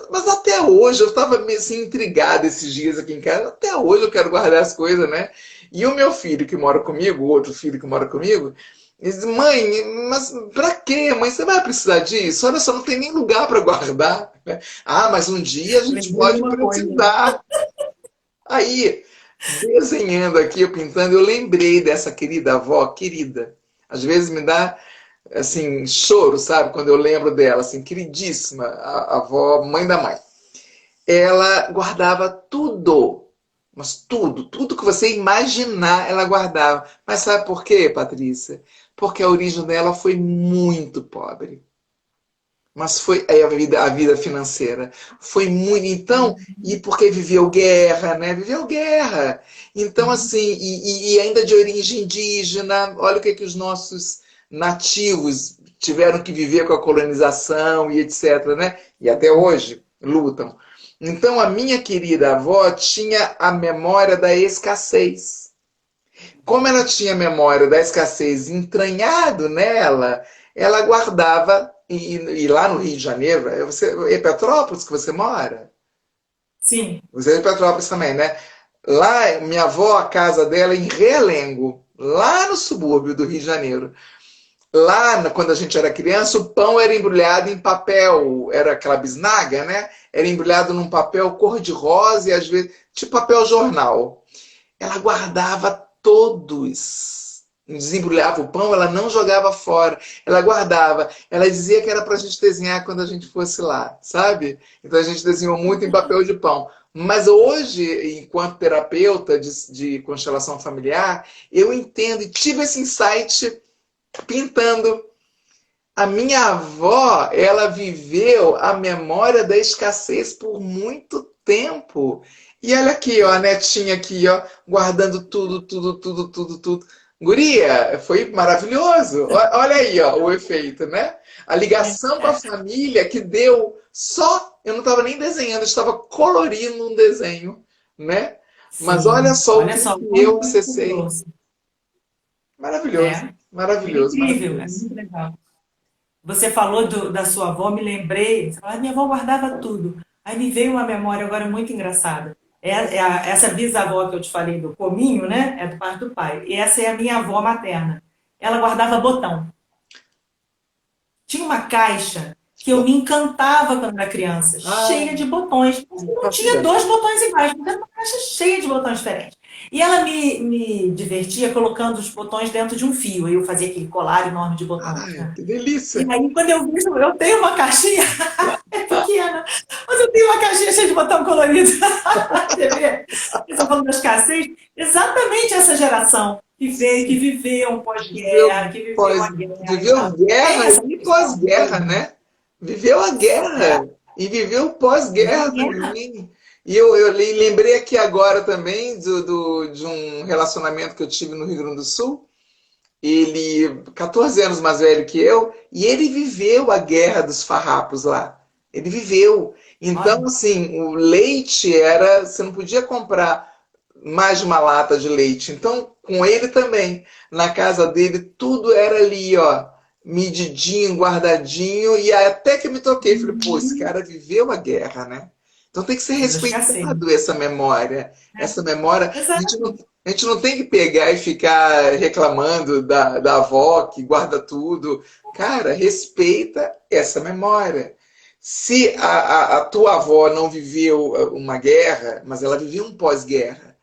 Mas até hoje, eu estava assim, intrigado esses dias aqui em casa, até hoje eu quero guardar as coisas, né? E o meu filho que mora comigo, o outro filho que mora comigo, diz, mãe, mas pra quê? Mãe, você vai precisar disso? Olha só, não tem nem lugar para guardar, né? Ah, mas um dia a gente Lembrei de pode uma coisa. precisar. Aí, desenhando aqui, eu pintando, eu lembrei dessa querida avó, querida. Às vezes me dá, assim, choro, sabe? Quando eu lembro dela, assim, queridíssima, a avó, mãe da mãe. Ela guardava tudo, mas tudo, tudo que você imaginar, ela guardava. Mas sabe por quê, Patrícia? Porque a origem dela foi muito pobre. Mas foi a vida financeira. Foi muito. Então, e porque viveu guerra, né? Viveu guerra. Então, assim, e ainda de origem indígena, olha o que os nossos nativos tiveram que viver com a colonização e etc, né? E até hoje lutam. Então, a minha querida avó tinha a memória da escassez. Como ela tinha a memória da escassez entranhado nela, ela guardava, e lá no Rio de Janeiro, é Petrópolis que você mora? Sim. Você é de Petrópolis também, né? Lá, minha avó, a casa dela é em Realengo, lá no subúrbio do Rio de Janeiro. Lá, quando a gente era criança, o pão era embrulhado em papel, era aquela bisnaga, né? Era embrulhado num papel cor-de-rosa e às vezes, tipo papel jornal. Ela guardava todos. Desembrulhava o pão, ela não jogava fora, ela guardava. Ela dizia que era para a gente desenhar quando a gente fosse lá, sabe? Então a gente desenhou muito em papel de pão. Mas hoje, enquanto terapeuta de constelação familiar, eu entendo e tive esse insight pintando. A minha avó, ela viveu a memória da escassez por muito tempo. E olha aqui, ó, a netinha aqui, ó, guardando tudo, tudo, tudo, tudo, tudo. Guria, foi maravilhoso. Olha aí, ó, o efeito, né? A ligação com a família que deu só, eu não estava nem desenhando, eu estava colorindo um desenho, né? Mas olha Sim. só o Olha que só eu como isso acessei. trouxe. Maravilhoso, É. É maravilhoso, incrível, é maravilhoso. muito legal. Você falou da sua avó, me lembrei. Você falou, minha avó guardava tudo. Aí me veio uma memória agora muito engraçada. Essa bisavó que eu te falei do cominho, né? É do pai do pai. E essa é a minha avó materna. Ela guardava botão. Tinha uma caixa que eu me encantava quando era criança, Ah, cheia de botões. não Não faço tinha ideia. dois botões iguais, mas era uma caixa cheia de botões diferentes. E ela me divertia colocando os botões dentro de um fio. Aí eu fazia aquele colar enorme de botões, Ai, né? que E delícia. aí, quando eu vi, eu tenho uma caixinha, é pequena, mas eu tenho uma caixinha cheia de botão colorido. Você vê? Você falando da escassez, exatamente essa geração que veio, que viveu um Viveu pós-guerra, que viveu pós, a guerra e viveu tal. Tem guerra essa e questão pós-guerra, mesmo. né? Viveu a É, guerra. E viveu Viveu a pós-guerra guerra. também. E eu lembrei aqui agora também de um relacionamento que eu tive no Rio Grande do Sul. Ele, 14 anos mais velho que eu, e ele viveu a Guerra dos Farrapos lá. Ele viveu. Então, Olha, assim, o leite era. Você não podia comprar mais de uma lata de leite. Então, com ele também. Na casa dele, tudo era ali, ó, medidinho, guardadinho. E até que eu me toquei, falei, pô, esse cara viveu a guerra, né? Então tem que ser da escassez. respeitado essa memória. Essa memória. Exato. A gente não tem que pegar e ficar reclamando da avó que guarda tudo. Cara, respeita essa memória. Se a tua avó não viveu uma guerra, mas ela viveu um pós-guerra,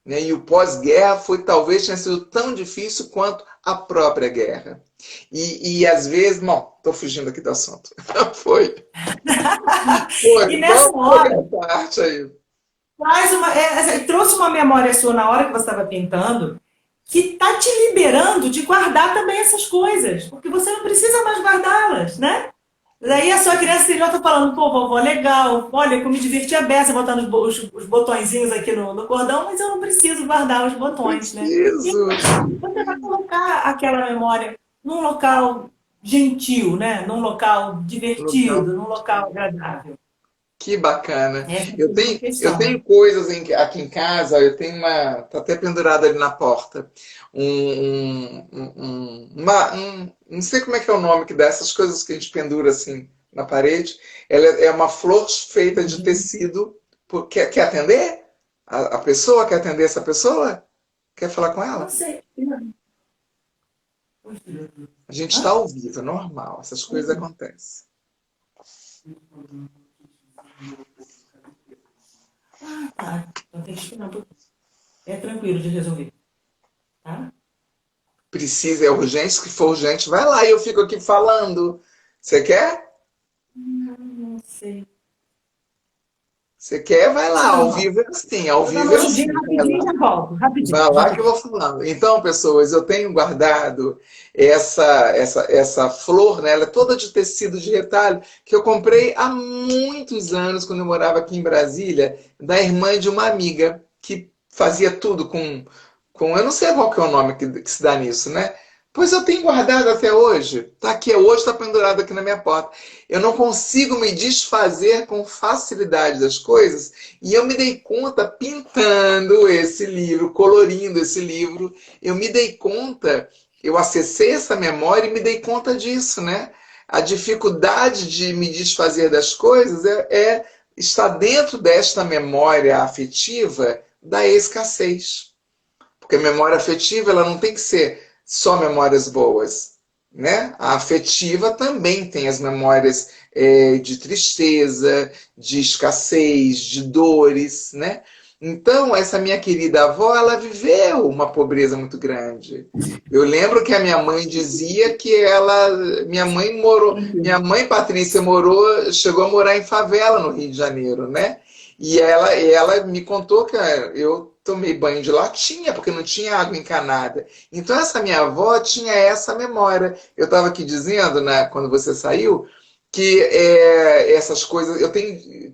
né? E o pós-guerra foi talvez tenha sido tão difícil quanto a própria guerra. E às vezes, bom, estou fugindo aqui do assunto. Foi. E Foi. nessa Vamos pegar hora, a parte aí. trouxe uma memória sua na hora que você estava pintando, que tá te liberando de guardar também essas coisas, porque você não precisa mais guardá-las, né? Daí a sua criança interior tá falando, pô, vovó, legal, olha, que eu me diverti a beça botando os botõezinhos aqui no cordão, mas eu não preciso guardar os botões, né? E Preciso. você vai colocar aquela memória num local gentil, né? Num local divertido, num local agradável. Que bacana. Essa é a grande Eu questão. tenho coisas aqui em casa, eu tenho uma. Tá até pendurada ali na porta. Não sei como é que é o nome que dá, essas coisas que a gente pendura assim na parede. Ela é uma flor feita de tecido. Quer atender? A pessoa? Quer atender essa pessoa? Quer falar com Não ela? sei. A gente está Hã? ao vivo, é normal, essas coisas acontecem. Ah, tá. Então tem que esperar um pouquinho. É tranquilo de resolver, tá? Precisa, é urgente, se for urgente, vai lá e eu fico aqui falando. Você quer? Não sei. Você quer? Vai Deixa lá, eu dar ao uma, vivo é assim, ao vou dar vivo uma é assim. olhadinha Vai rapidinho e lá. já volto. Rapidinho, Vai lá que eu rapidinho. vou falando. Então, pessoas, eu tenho guardado essa flor, né? Ela é toda de tecido de retalho, que eu comprei há muitos anos, quando eu morava aqui em Brasília, da irmã de uma amiga, que fazia tudo com eu não sei qual que é o nome que se dá nisso, né? Pois eu tenho guardado até hoje. Tá aqui hoje, está pendurado aqui na minha porta. Eu não consigo me desfazer com facilidade das coisas, e eu me dei conta pintando esse livro, colorindo esse livro, eu me dei conta, eu acessei essa memória e me dei conta disso, né? A dificuldade de me desfazer das coisas está dentro desta memória afetiva da escassez. Porque a memória afetiva ela não tem que ser só memórias boas, né? A afetiva também tem as memórias de tristeza, de escassez, de dores, né? Então, essa minha querida avó, ela viveu uma pobreza muito grande. Eu lembro que a minha mãe dizia que minha mãe Patrícia chegou a morar em favela no Rio de Janeiro, né? E ela me contou que eu tomei banho de latinha, porque não tinha água encanada. Então, essa minha avó tinha essa memória. Eu estava aqui dizendo, né, quando você saiu, que essas coisas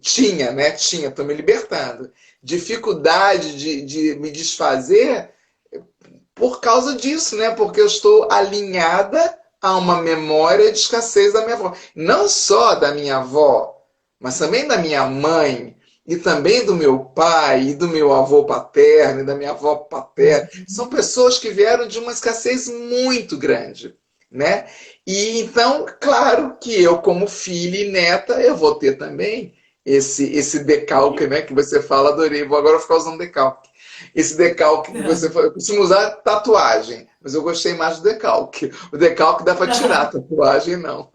tinha, né? Tinha, estou me libertando. Dificuldade de me desfazer por causa disso, né? Porque eu estou alinhada a uma memória de escassez da minha avó. Não só da minha avó, mas também da minha mãe, e também do meu pai, e do meu avô paterno, e da minha avó paterna. São pessoas que vieram de uma escassez muito grande, né? E então, claro que eu, como filha e neta, eu vou ter também esse decalque, né? Que você fala, adorei, vou agora ficar usando decalque. Esse decalque que você fala, eu costumo usar tatuagem, mas eu gostei mais do decalque. O decalque dá para tirar, a tatuagem não.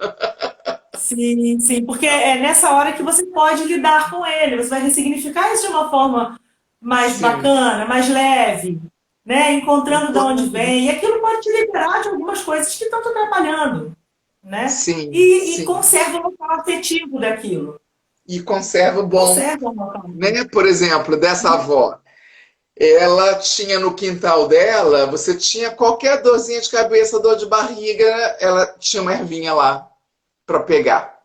Sim, sim, porque é nessa hora que você pode lidar com ele, você vai ressignificar isso de uma forma mais Sim, bacana, mais leve, né? Encontrando de onde vem. E aquilo pode te liberar de algumas coisas que estão te atrapalhando, né? sim, E sim. conserva o local afetivo daquilo. E conserva o bom, Conserva o local né? afetivo. Por exemplo, dessa avó. Ela tinha no quintal dela, você tinha qualquer dorzinha de cabeça, dor de barriga, ela tinha uma ervinha lá para pegar.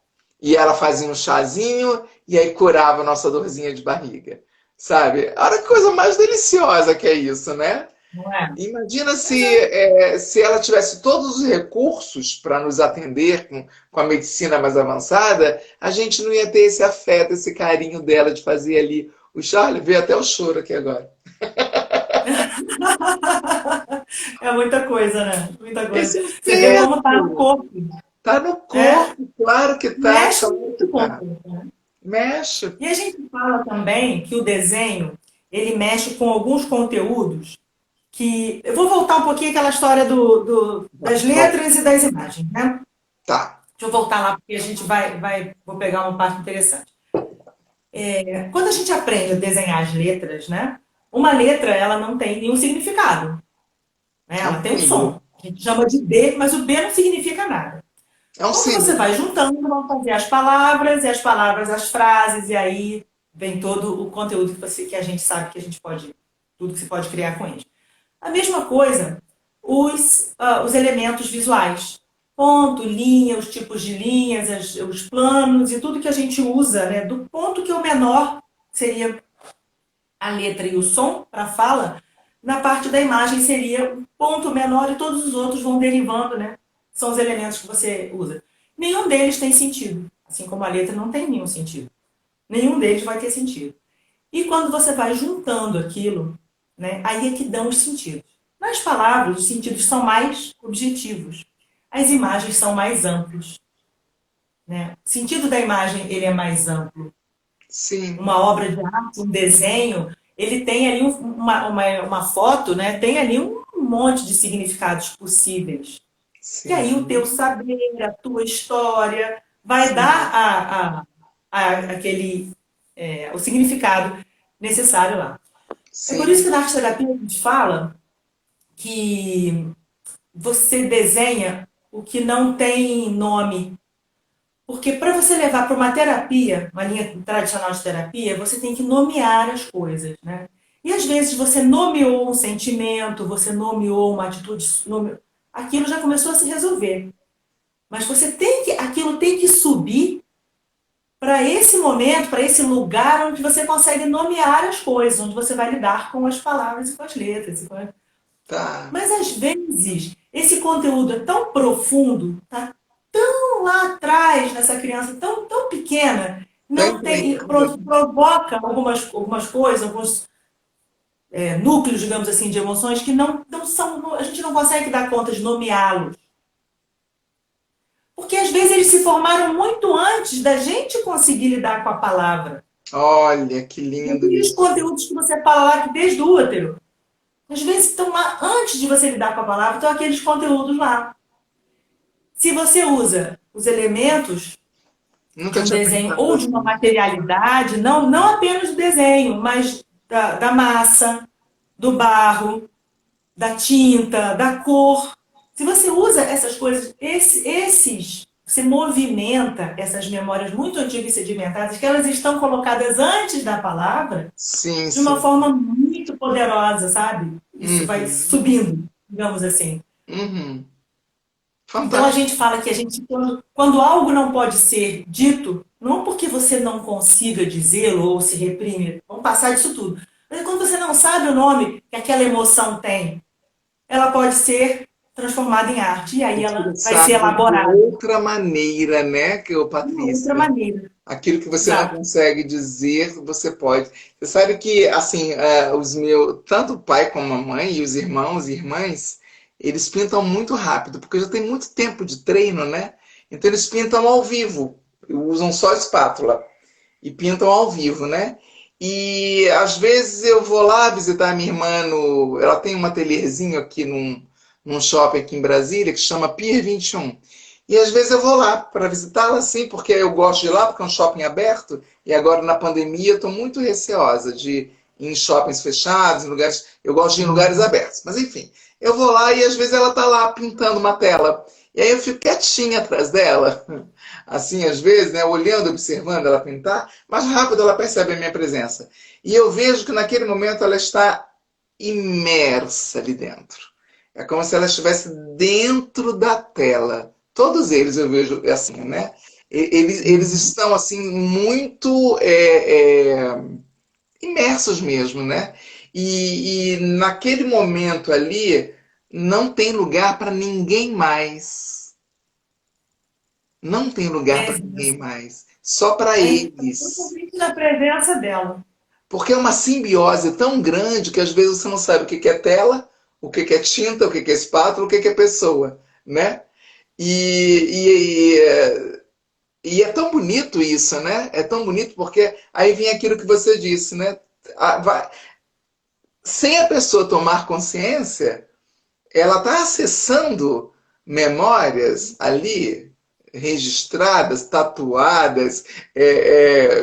e ela fazia um chazinho e aí curava a nossa dorzinha de barriga, sabe? Olha que coisa mais deliciosa que é isso, né? não é? Imagina Mas se, é, se ela tivesse todos os recursos para nos atender com a medicina mais avançada, a gente não ia ter esse afeto, esse carinho dela de fazer ali o chá. Olha, veio até o choro aqui agora. é muita coisa, né? Muita coisa. Esse Você vê como tá no afeto corpo, tá no né? corpo, claro que tá, Mexe claro que muito com o tá. corpo, né? Mexe. E a gente fala também que o desenho, ele mexe com alguns conteúdos que... Eu vou voltar um pouquinho àquela história das letras e das imagens, né? Tá. Deixa eu voltar lá, porque a gente vou pegar uma parte interessante. Quando a gente aprende a desenhar as letras, né? Uma letra, ela não tem nenhum significado, né? É um Ela tem um símbolo. som. A gente chama de B, mas o B não significa nada. É um Quando você símbolo. vai juntando, vão fazer as palavras, e as palavras, as frases, e aí vem todo o conteúdo que a gente sabe que a gente pode, tudo que se pode criar com eles. A mesma coisa, os elementos visuais. Ponto, linha, os tipos de linhas, os planos e tudo que a gente usa, né? Do ponto que é o menor seria a letra e o som para a fala, na parte da imagem seria um ponto menor e todos os outros vão derivando, né? São os elementos que você usa. Nenhum deles tem sentido, assim como a letra não tem nenhum sentido. Nenhum deles vai ter sentido. E quando você vai juntando aquilo, né, aí é que dão os sentidos. Nas palavras, os sentidos são mais objetivos. As imagens são mais amplos. Né? O sentido da imagem ele é mais amplo. Sim, Uma obra de arte, um desenho, ele tem ali uma foto, né? Tem ali um monte de significados possíveis. E aí o teu sim, saber, a tua história, vai sim, dar aquele, o significado necessário lá. É por isso sim. que na arte terapia a gente fala que você desenha o que não tem nome. Porque para você levar para uma terapia, uma linha tradicional de terapia, você tem que nomear as coisas, né? E às vezes você nomeou um sentimento, você nomeou uma atitude, aquilo já começou a se resolver. Mas aquilo tem que subir para esse momento, para esse lugar onde você consegue nomear as coisas, onde você vai lidar com as palavras e com as letras. Tá. Mas às vezes esse conteúdo é tão profundo, tá tão lá atrás nessa criança tão pequena, Tá não tem, entranhado. provoca algumas coisas, alguns núcleos, digamos assim, de emoções que não são, a gente não consegue dar conta de nomeá-los. Porque às vezes eles se formaram muito antes da gente conseguir lidar com a palavra. Olha, que E lindo aqueles isso. conteúdos que você fala lá que desde o útero, às vezes estão lá antes de você lidar com a palavra, estão aqueles conteúdos lá. Se você usa os elementos de Nunca um tinha desenho pensado ou de uma assim. materialidade, não apenas do desenho, mas da massa, do barro, da tinta, da cor. Se você usa essas coisas, você movimenta essas memórias muito antigas e sedimentadas, que elas estão colocadas antes da palavra, Sim, de uma sim. forma muito poderosa, sabe? Isso vai Uhum, subindo, digamos assim. uhum. Então a Fantástico. gente fala que quando algo não pode ser dito, não porque você não consiga dizê-lo ou se reprime, vamos passar disso tudo. Mas quando você não sabe o nome que aquela emoção tem, ela pode ser transformada em arte e aí ela vai ser Expressado de elaborada outra maneira, né, que o de uma outra Patrícia? maneira. Aquilo que você não Exato. consegue dizer, você pode. Você sabe que, assim, os meus, tanto o pai como a mãe e os irmãos e irmãs, eles pintam muito rápido, porque já tem muito tempo de treino, né? Então eles pintam ao vivo, usam só espátula e pintam ao vivo, né? E às vezes eu vou lá visitar a minha irmã no, ela tem um atelierzinho aqui num shopping aqui em Brasília que chama Pier 21. E às vezes eu vou lá para visitá-la, sim, porque eu gosto de ir lá, porque é um shopping aberto. E agora na pandemia eu estou muito receosa de ir em shoppings fechados, em lugares. Eu gosto de ir em lugares abertos. Mas enfim, eu vou lá e às vezes ela está lá pintando uma tela. E aí eu fico quietinha atrás dela, assim, às vezes, né, olhando, observando ela pintar. Mais rápido ela percebe a minha presença. E eu vejo que naquele momento ela está imersa ali dentro. É como se ela estivesse dentro da tela. Todos eles eu vejo assim, né? Eles estão assim muito imersos mesmo, né? E naquele momento ali não tem lugar para ninguém mais. Não tem lugar para ninguém mais. Só para Ele está eles. totalmente na presença dela. Porque é uma simbiose tão grande que às vezes você não sabe o que é tela, o que é tinta, o que é espátula, o que é pessoa, né? E, e é tão bonito isso, né? É tão bonito porque aí vem aquilo que você disse, né? Sem a pessoa tomar consciência, ela está acessando memórias ali registradas, tatuadas, é,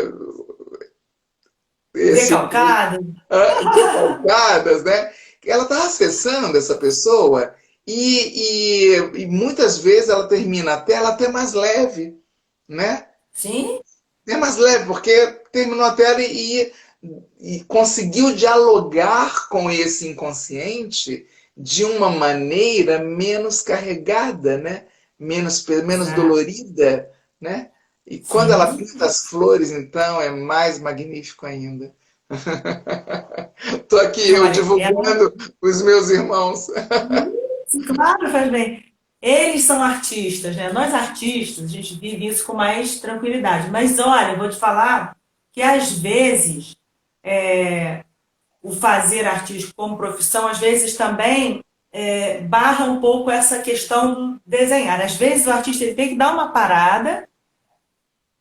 é, esse, Decalcada. decalcadas, né? Ela está acessando essa pessoa e muitas vezes ela termina a tela até mais leve, né? Sim, É mais leve, porque terminou a tela e conseguiu dialogar com esse inconsciente de uma maneira menos carregada, né? Menos exato. dolorida, né? E quando ela Sim. pinta as flores, então, é mais magnífico ainda. Estou aqui E eu olha, ela. divulgando os meus irmãos. Sim, claro, faz bem. Eles são artistas, né? Nós artistas, a gente vive isso com mais tranquilidade. Mas olha, eu vou te falar que às vezes o fazer artístico como profissão, às vezes também barra um pouco essa questão do desenhar. Às vezes o artista ele tem que dar uma parada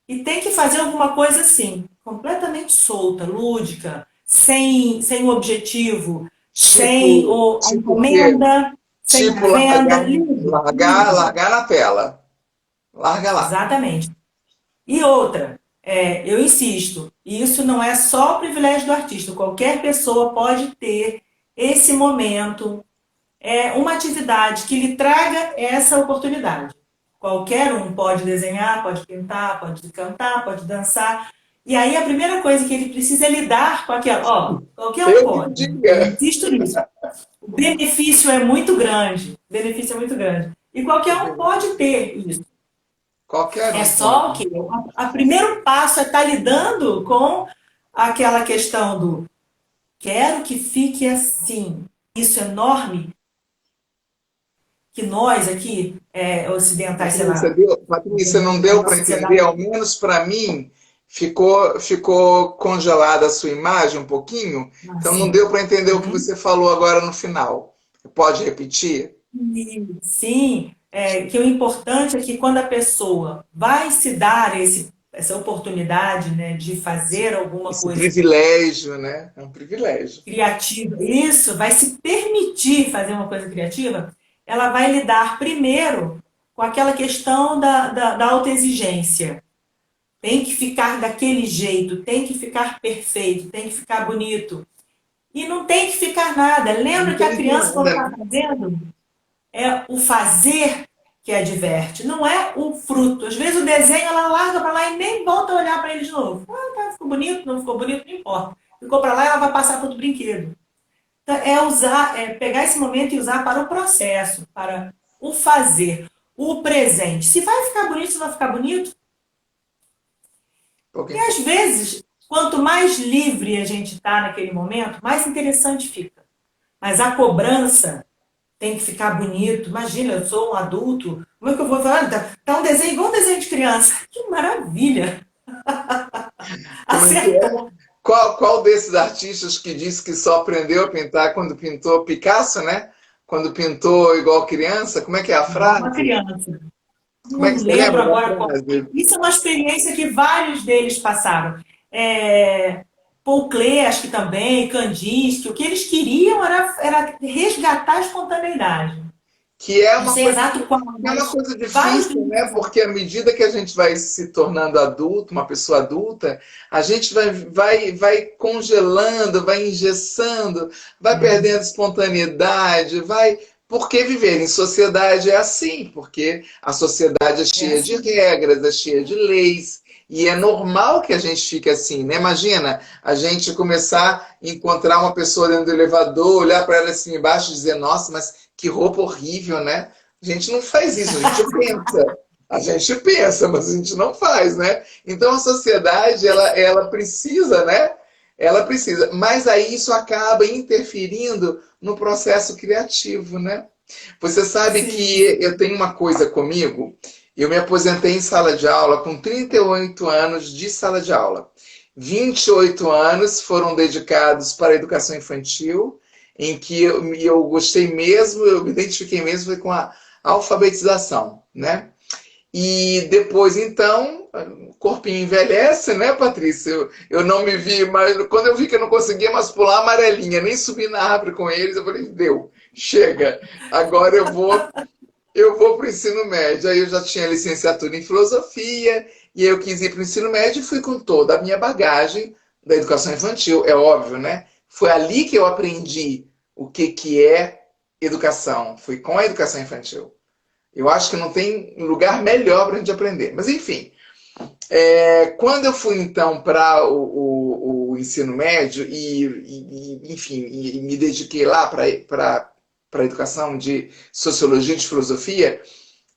e tem que fazer alguma coisa assim, completamente solta, lúdica, sem o objetivo, sem a Tipo o quê? encomenda, sem a Tipo venda, largar, livre, largar, livre. largar na tela. Larga lá. Exatamente. E outra, eu insisto, isso não é só o privilégio do artista, qualquer pessoa pode ter esse momento, uma atividade que lhe traga essa oportunidade. Qualquer um pode desenhar, pode pintar, pode cantar, pode dançar. E aí a primeira coisa que ele precisa é lidar com aquela. Ó, qualquer um Eu que pode. Eu diga. insisto nisso. O benefício é muito grande. O benefício é muito grande. E qualquer um pode ter isso. Qualquer É um só pode. que o primeiro passo é estar lidando com aquela questão do quero que fique assim. Isso é enorme que nós aqui, ocidentais, sei lá, Patrícia, não a deu nossa para entender, sociedade. ao menos para mim, ficou congelada a sua imagem um pouquinho, então não Assim, deu para entender o que você falou agora no final. Pode repetir? sim, que o importante é que quando a pessoa vai se dar essa oportunidade, né, de fazer alguma Esse coisa privilégio, né? É um privilégio. criativa, isso, vai se permitir fazer uma coisa criativa, ela vai lidar primeiro com aquela questão da autoexigência. Tem que ficar daquele jeito, tem que ficar perfeito, tem que ficar bonito. E não tem que ficar nada. Não Lembra que a tem de criança, quando nada, está né? fazendo, é o fazer que a diverte, não é o fruto. Às vezes o desenho ela larga para lá e nem volta a olhar para ele de novo. Ah, tá, ficou bonito, não ficou bonito, não importa. Ficou para lá e ela vai passar para outro brinquedo. Então, pegar esse momento e usar para o processo, para o fazer, o presente. Se vai ficar bonito, se vai ficar bonito. Pouco E às importa. vezes, quanto mais livre a gente está naquele momento, mais interessante fica. Mas a cobrança tem que ficar bonito. Imagina, eu sou um adulto, como é que eu vou falar? Tá um desenho igual um desenho de criança. Que maravilha! Como é que é? Acertou. Qual desses artistas que disse que só aprendeu a pintar quando pintou Picasso, né? Quando pintou igual criança? Como é que é a Igual uma frase? criança. Como é Não que você lembro lembra da agora qual. frase? Isso é uma experiência que vários deles passaram. Paul Klee, acho que também, Kandinsky, o que eles queriam era resgatar a espontaneidade. Que é Não uma sei coisa, exato qual, que é uma mas coisa vários difícil, deles né? passaram. Porque à medida que a gente vai se tornando adulto, uma pessoa adulta, a gente vai congelando, vai engessando, vai perdendo espontaneidade, vai. Porque viver em sociedade é assim, porque a sociedade é É cheia de assim. regras, é cheia de leis, e é normal que a gente fique assim, né? Imagina a gente começar a encontrar uma pessoa dentro do elevador, olhar para ela assim embaixo e dizer, nossa, mas que roupa horrível, né? A gente não faz isso, a gente pensa. A gente pensa, mas a gente não faz, né? Então a sociedade, ela precisa, né? Ela precisa. Mas aí isso acaba interferindo no processo criativo, né? Você sabe Sim, que eu tenho uma coisa comigo. Eu me aposentei em sala de aula com 38 anos de sala de aula. 28 anos foram dedicados para a educação infantil, em que eu gostei mesmo, eu me identifiquei mesmo foi com a alfabetização, né? E depois, então, o corpinho envelhece, né, Patrícia? Eu não me vi, mas quando eu vi que eu não conseguia mais pular a amarelinha, nem subir na árvore com eles, eu falei, deu, chega. Agora eu vou para o ensino médio. Aí eu já tinha licenciatura em filosofia, e aí eu quis ir para o ensino médio e fui com toda a minha bagagem da educação infantil, é óbvio, né? Foi ali que eu aprendi o que é educação, foi com a educação infantil. Eu acho que não tem lugar melhor para a gente aprender. Mas, enfim, quando eu fui, então, para o ensino médio enfim, e me dediquei lá para a educação de sociologia e de filosofia,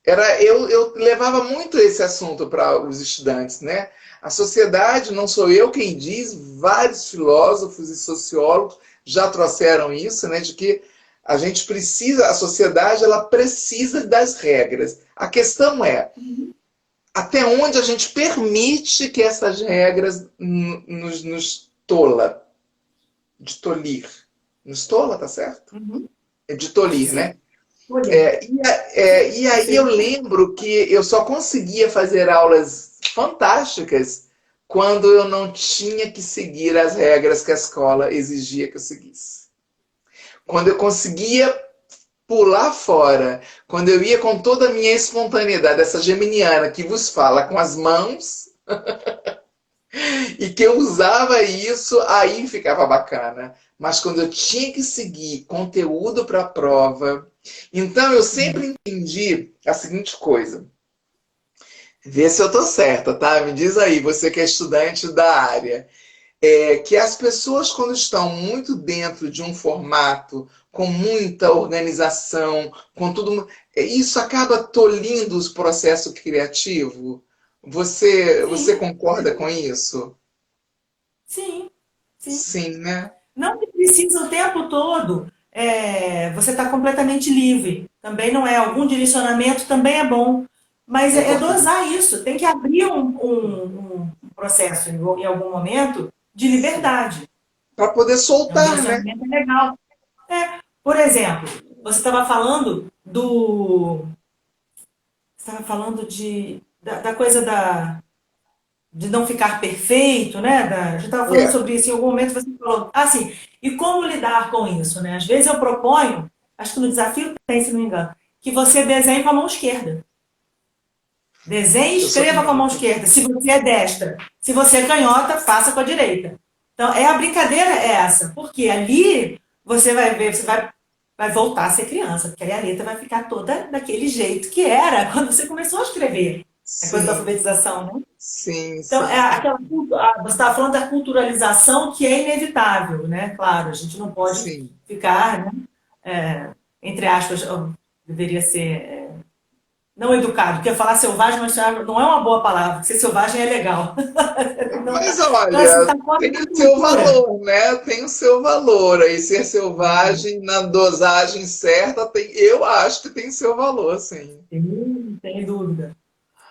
eu levava muito esse assunto para os estudantes, né? A sociedade, não sou eu quem diz, vários filósofos e sociólogos já trouxeram isso, né? De que a gente precisa, a sociedade, ela precisa das regras. A questão é até onde a gente permite que essas regras nos tola, de tolir. Nos tola, tá certo? uhum, É de tolir, sim, né? olha, E aí eu perfeito. lembro que eu só conseguia fazer aulas fantásticas quando eu não tinha que seguir as regras que a escola exigia que eu seguisse. Quando eu conseguia pular fora, quando eu ia com toda a minha espontaneidade, essa geminiana que vos fala com as mãos, e que eu usava isso, aí ficava bacana. Mas quando eu tinha que seguir conteúdo para a prova, então eu sempre entendi a seguinte coisa. Vê se eu tô certa, tá? Me diz aí, você que é estudante da área. Que as pessoas, quando estão muito dentro de um formato, com muita organização, com tudo, isso acaba tolhindo o processo criativo. Você Sim, concorda com isso? sim, sim. Sim, né? Não que precisa o tempo todo, você está completamente livre. Também não é. Algum direcionamento também é bom. Mas É é importante. dosar isso. Tem que abrir um processo em algum momento de liberdade. Para poder Então, o soltar, né? direcionamento é legal. Por exemplo, você estava falando do. Você estava falando da coisa de não ficar perfeito, né? A gente estava falando É. sobre isso em algum momento, você falou, assim, e como lidar com isso, né? Às vezes eu proponho, acho que no desafio tem, se não me engano, que você desenhe com a mão esquerda. Desenhe e Eu sou escreva com a mão canhoto. esquerda. Se você é destra. Se você é canhota, faça com a direita. Então, a brincadeira é essa. Porque ali você vai ver, vai voltar a ser criança, porque aí a letra vai ficar toda daquele jeito que era quando você começou a escrever. A coisa da Sim, alfabetização, né? sim, Então, sim, você estava falando da culturalização que é inevitável, né? Claro, a gente não pode sim. ficar, né, entre aspas, deveria ser não educado, porque eu falar selvagem, mas não é uma boa palavra, ser selvagem é legal. Não, Mas então, assim, olha, está fora tem da o seu cultura. valor, né? Tem o seu valor. Aí ser selvagem na dosagem certa, eu acho que tem seu valor, sim. Sim, sem dúvida.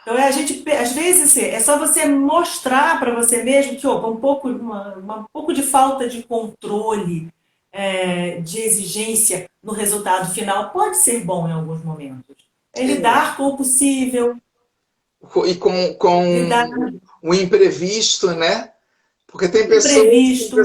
Então, a gente, às vezes, assim, é só você mostrar para você mesmo que opa, um pouco de falta de controle, de exigência no resultado final pode ser bom em alguns momentos. É É. lidar com o possível, E com lidar o imprevisto, né? Porque com o imprevisto.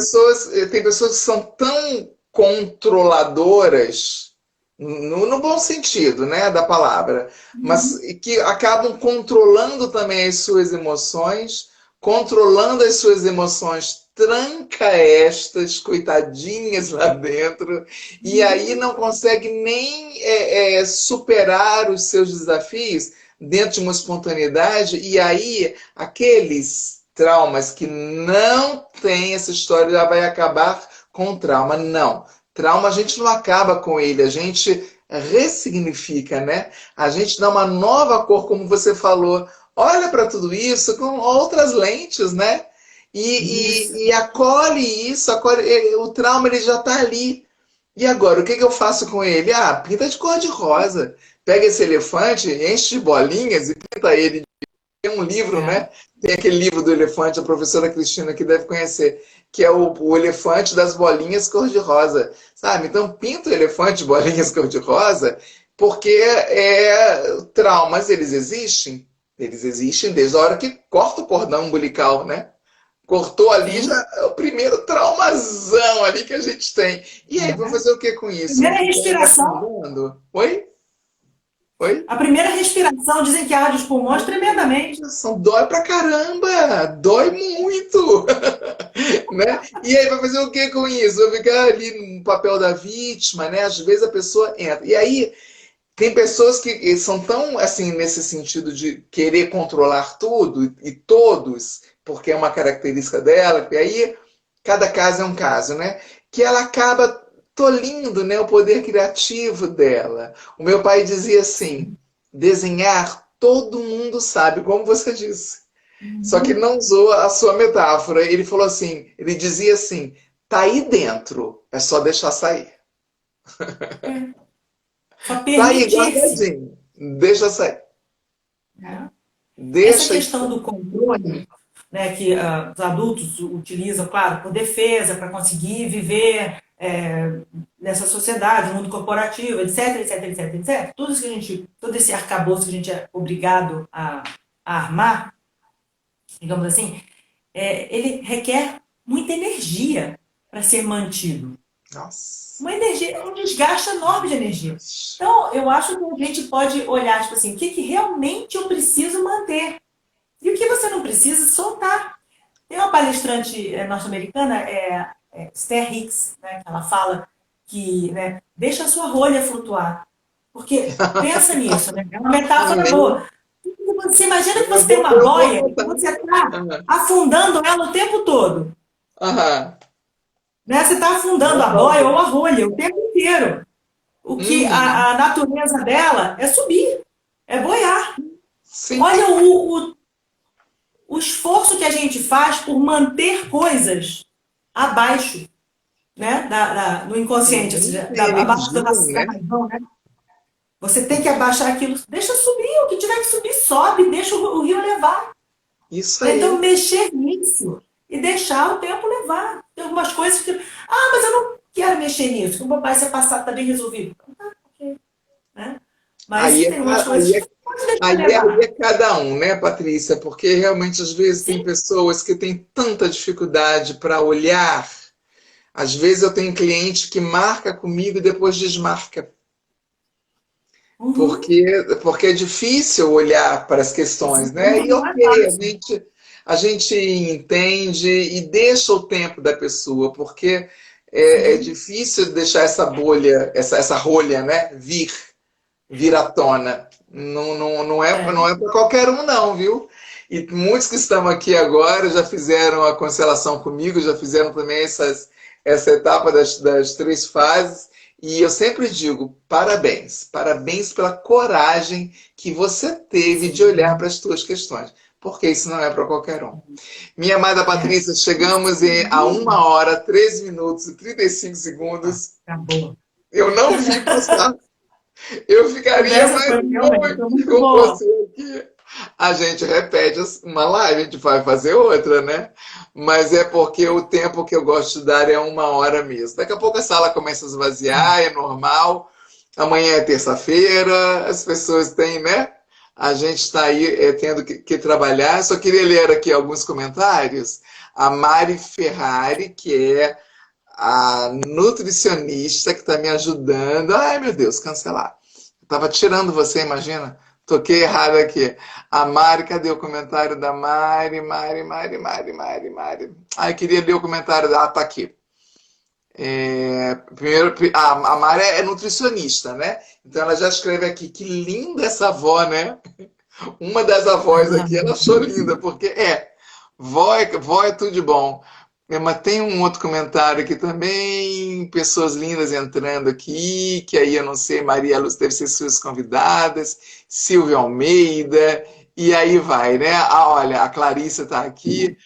tem pessoas que são tão controladoras, no bom sentido, né, da palavra, mas que acabam controlando também as suas emoções, controlando as suas emoções, tranca estas coitadinhas lá dentro, e aí não consegue nem superar os seus desafios dentro de uma espontaneidade, e aí aqueles traumas que não tem essa história já vai acabar com trauma. Não. Trauma a gente não acaba com ele, a gente ressignifica, né? A gente dá uma nova cor, como você falou, olha para tudo isso com outras lentes, né? Isso. E acolhe isso, o trauma ele já está ali. E agora, o que que eu faço com ele? Ah, pinta de cor de rosa. Pega esse elefante, enche de bolinhas e pinta ele. Tem um livro, É. né? Tem aquele livro do elefante, a professora Cristina que deve conhecer, que é o elefante das bolinhas cor-de-rosa, sabe? Então, pinta o elefante de bolinhas cor-de-rosa, porque traumas, eles existem desde a hora que corta o cordão umbilical, né? Cortou ali, já Sim. é o primeiro traumazão ali que a gente tem. E aí, vou É. fazer o que com isso? Vou Primeira ficar me respiração. afundando? Oi? Oi? A primeira respiração dizem que arde os pulmões tremendamente. Dói pra caramba! Dói muito! Né? E aí vai fazer o que com isso? Vai ficar ali no papel da vítima, né? Às vezes a pessoa entra. E aí tem pessoas que são tão assim nesse sentido de querer controlar tudo e todos, porque é uma característica dela, e aí cada caso é um caso, né? Que ela acaba tolindo, né, o poder criativo dela. O meu pai dizia assim: desenhar todo mundo sabe, como você disse. Só que ele Uhum. não usou a sua metáfora. Ele falou assim, ele dizia assim, tá aí dentro, é só deixar sair. É. Só Tá aí permitir-se. guardadinho, deixa sair. Né? Essa Deixa questão isso. do controle, né, que os adultos utilizam, claro, por defesa, para conseguir viver nessa sociedade, no mundo corporativo, etc, etc, etc, etc. Tudo isso que a gente, todo esse arcabouço que a gente é obrigado a armar, digamos assim, ele requer muita energia para ser mantido. Nossa. Uma energia, um desgaste enorme de energia. Então, eu acho que a gente pode olhar, tipo assim, o que, que realmente eu preciso manter e o que você não precisa soltar. Tem uma palestrante norte-americana, Esther Hicks, né, que ela fala que, né, deixa a sua rolha flutuar. Porque pensa nisso, né? É uma metáfora Uhum. boa. Você imagina que Eu você tem vou, uma eu vou boia e que anotar. você está Aham. afundando ela o tempo todo. Aham. Né? Você está afundando Vou a boia ou fazer. a rolha o tempo inteiro. O que Uhum. a natureza dela é subir, é boiar. Sim. Olha o esforço que a gente faz por manter coisas abaixo, né, no inconsciente, ou Uhum. seja, Tem abaixo energia, da né? razão, né? Você tem que abaixar aquilo, deixa subir, o que tiver que subir, sobe, deixa o rio levar. Isso Né? Então, aí. mexer nisso e deixar o tempo levar. Tem algumas coisas que, mas eu não quero mexer nisso, que o papai ser passado está bem resolvido. Então, tá, ok. Né? Mas Aí é, tem umas ca- coisas que você pode deixar aí é levar. cada um, né, Patrícia? Porque realmente às vezes tem Sim. pessoas que têm tanta dificuldade para olhar. Às vezes eu tenho cliente que marca comigo e depois desmarca. Uhum. Porque, porque é difícil olhar para as questões, né? E Não é ok, fácil. a gente entende e deixa o tempo da pessoa, porque é Sim. difícil deixar essa bolha, essa rolha, né, vir à tona. Não É. é para qualquer um, não, viu? E muitos que estão aqui agora já fizeram a constelação comigo, já fizeram também essa etapa das três fases. E eu sempre digo, parabéns, parabéns pela coragem que você teve de olhar para Sim. as suas questões, porque isso não é para qualquer um. Minha amada É. Patrícia, chegamos a 1 hora, 13 minutos e 35 segundos. Acabou. Eu não vi passar. Eu A ficaria conversa mais foi realmente foi longe muito com boa. você aqui. A gente repete uma live, a gente vai fazer outra, né? Mas é porque o tempo que eu gosto de dar é 1 hora mesmo. Daqui a pouco a sala começa a esvaziar, é normal. Amanhã é terça-feira, as pessoas têm, né? A gente está aí tendo que trabalhar. Só queria ler aqui alguns comentários. A Mari Ferrari, que é a nutricionista que está me ajudando. Ai, meu Deus, cancelar. Tava tirando você, imagina. Toquei errado aqui. A Mari, cadê o comentário da Mari? Mari. Ai, queria ler o comentário dela. Ah, tá aqui. Primeiro, a Mari é nutricionista, né? Então ela já escreve aqui. Que linda essa avó, né? Uma das avós aqui, ela achou linda, porque vó é tudo de bom. Mas tem um outro comentário aqui também, pessoas lindas entrando aqui, que aí eu não sei, Maria Luz deve ser suas convidadas, Silvia Almeida, e aí vai, né? Ah, olha, a Clarissa está aqui,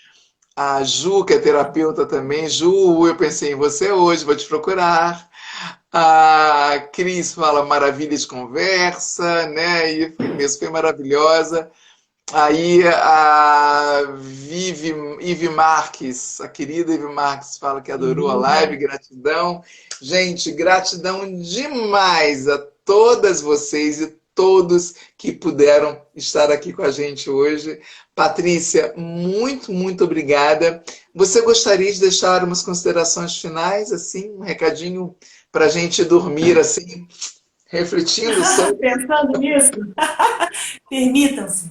a Ju, que é terapeuta também. Ju, eu pensei em você hoje, vou te procurar. A Cris fala maravilha de conversa, né? E foi mesmo, foi maravilhosa. Aí a Ive Marques, a querida Ive Marques, fala que adorou a live, Querida. gratidão. Gente, gratidão demais a todas vocês e todos que puderam estar aqui com a gente hoje. Patrícia, muito, muito obrigada. Você gostaria de deixar umas considerações finais, assim, um recadinho para a gente dormir, assim, refletindo sobre? Pensando nisso, permitam-se,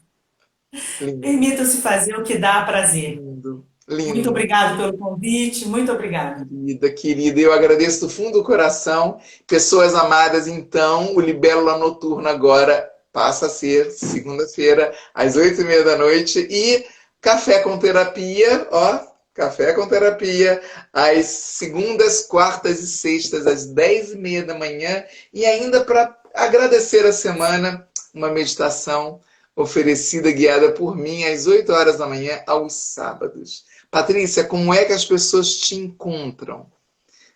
Lindo, permitam-se fazer o que dá prazer. lindo, Muito lindo. obrigado pelo convite, muito obrigada. Querida, querida, eu agradeço do fundo do coração. Pessoas amadas, então, o Libélula Noturno agora passa a ser segunda-feira, às 8h30 da noite. E Café com Terapia, ó, Café com Terapia, às segundas, quartas e sextas, às 10h30 da manhã. E ainda para agradecer a semana, uma meditação oferecida, guiada por mim, às 8 horas da manhã, aos sábados. Patrícia, como é que as pessoas te encontram?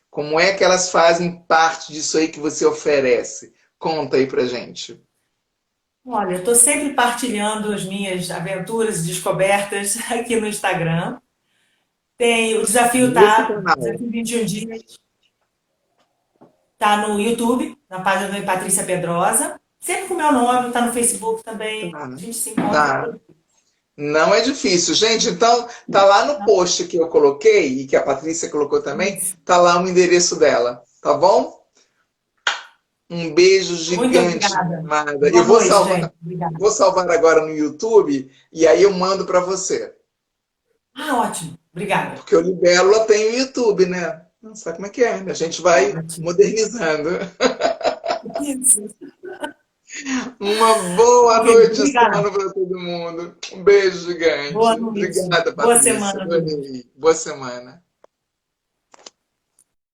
Como é que elas fazem parte disso aí que você oferece? Conta aí pra gente. Olha, eu estou sempre partilhando as minhas aventuras e descobertas aqui no Instagram. Tem o desafio Nesse tá, canal. desafio 21 dias, tá no YouTube, na página da Patrícia Pedrosa. Sempre com o meu nome, tá no Facebook também. Tá, A gente se encontra tá. por Não é difícil. Gente, então, tá lá no post que eu coloquei e que a Patrícia colocou também, isso. tá lá o endereço dela, tá bom? Um beijo Muito gigante, minha obrigada. amada. Boa noite, gente. Obrigada. Vou salvar agora no YouTube e aí eu mando para você. Ah, ótimo. Obrigada. Porque o Libélula tem o YouTube, né? Não sabe como é que é, né? A gente vai Ótimo. modernizando. Isso. Uma boa Ok, noite de obrigada. sono para todo mundo. Um beijo gigante. Boa noite. Obrigada, Boa Patrícia. semana a todos. Adorei. Boa semana.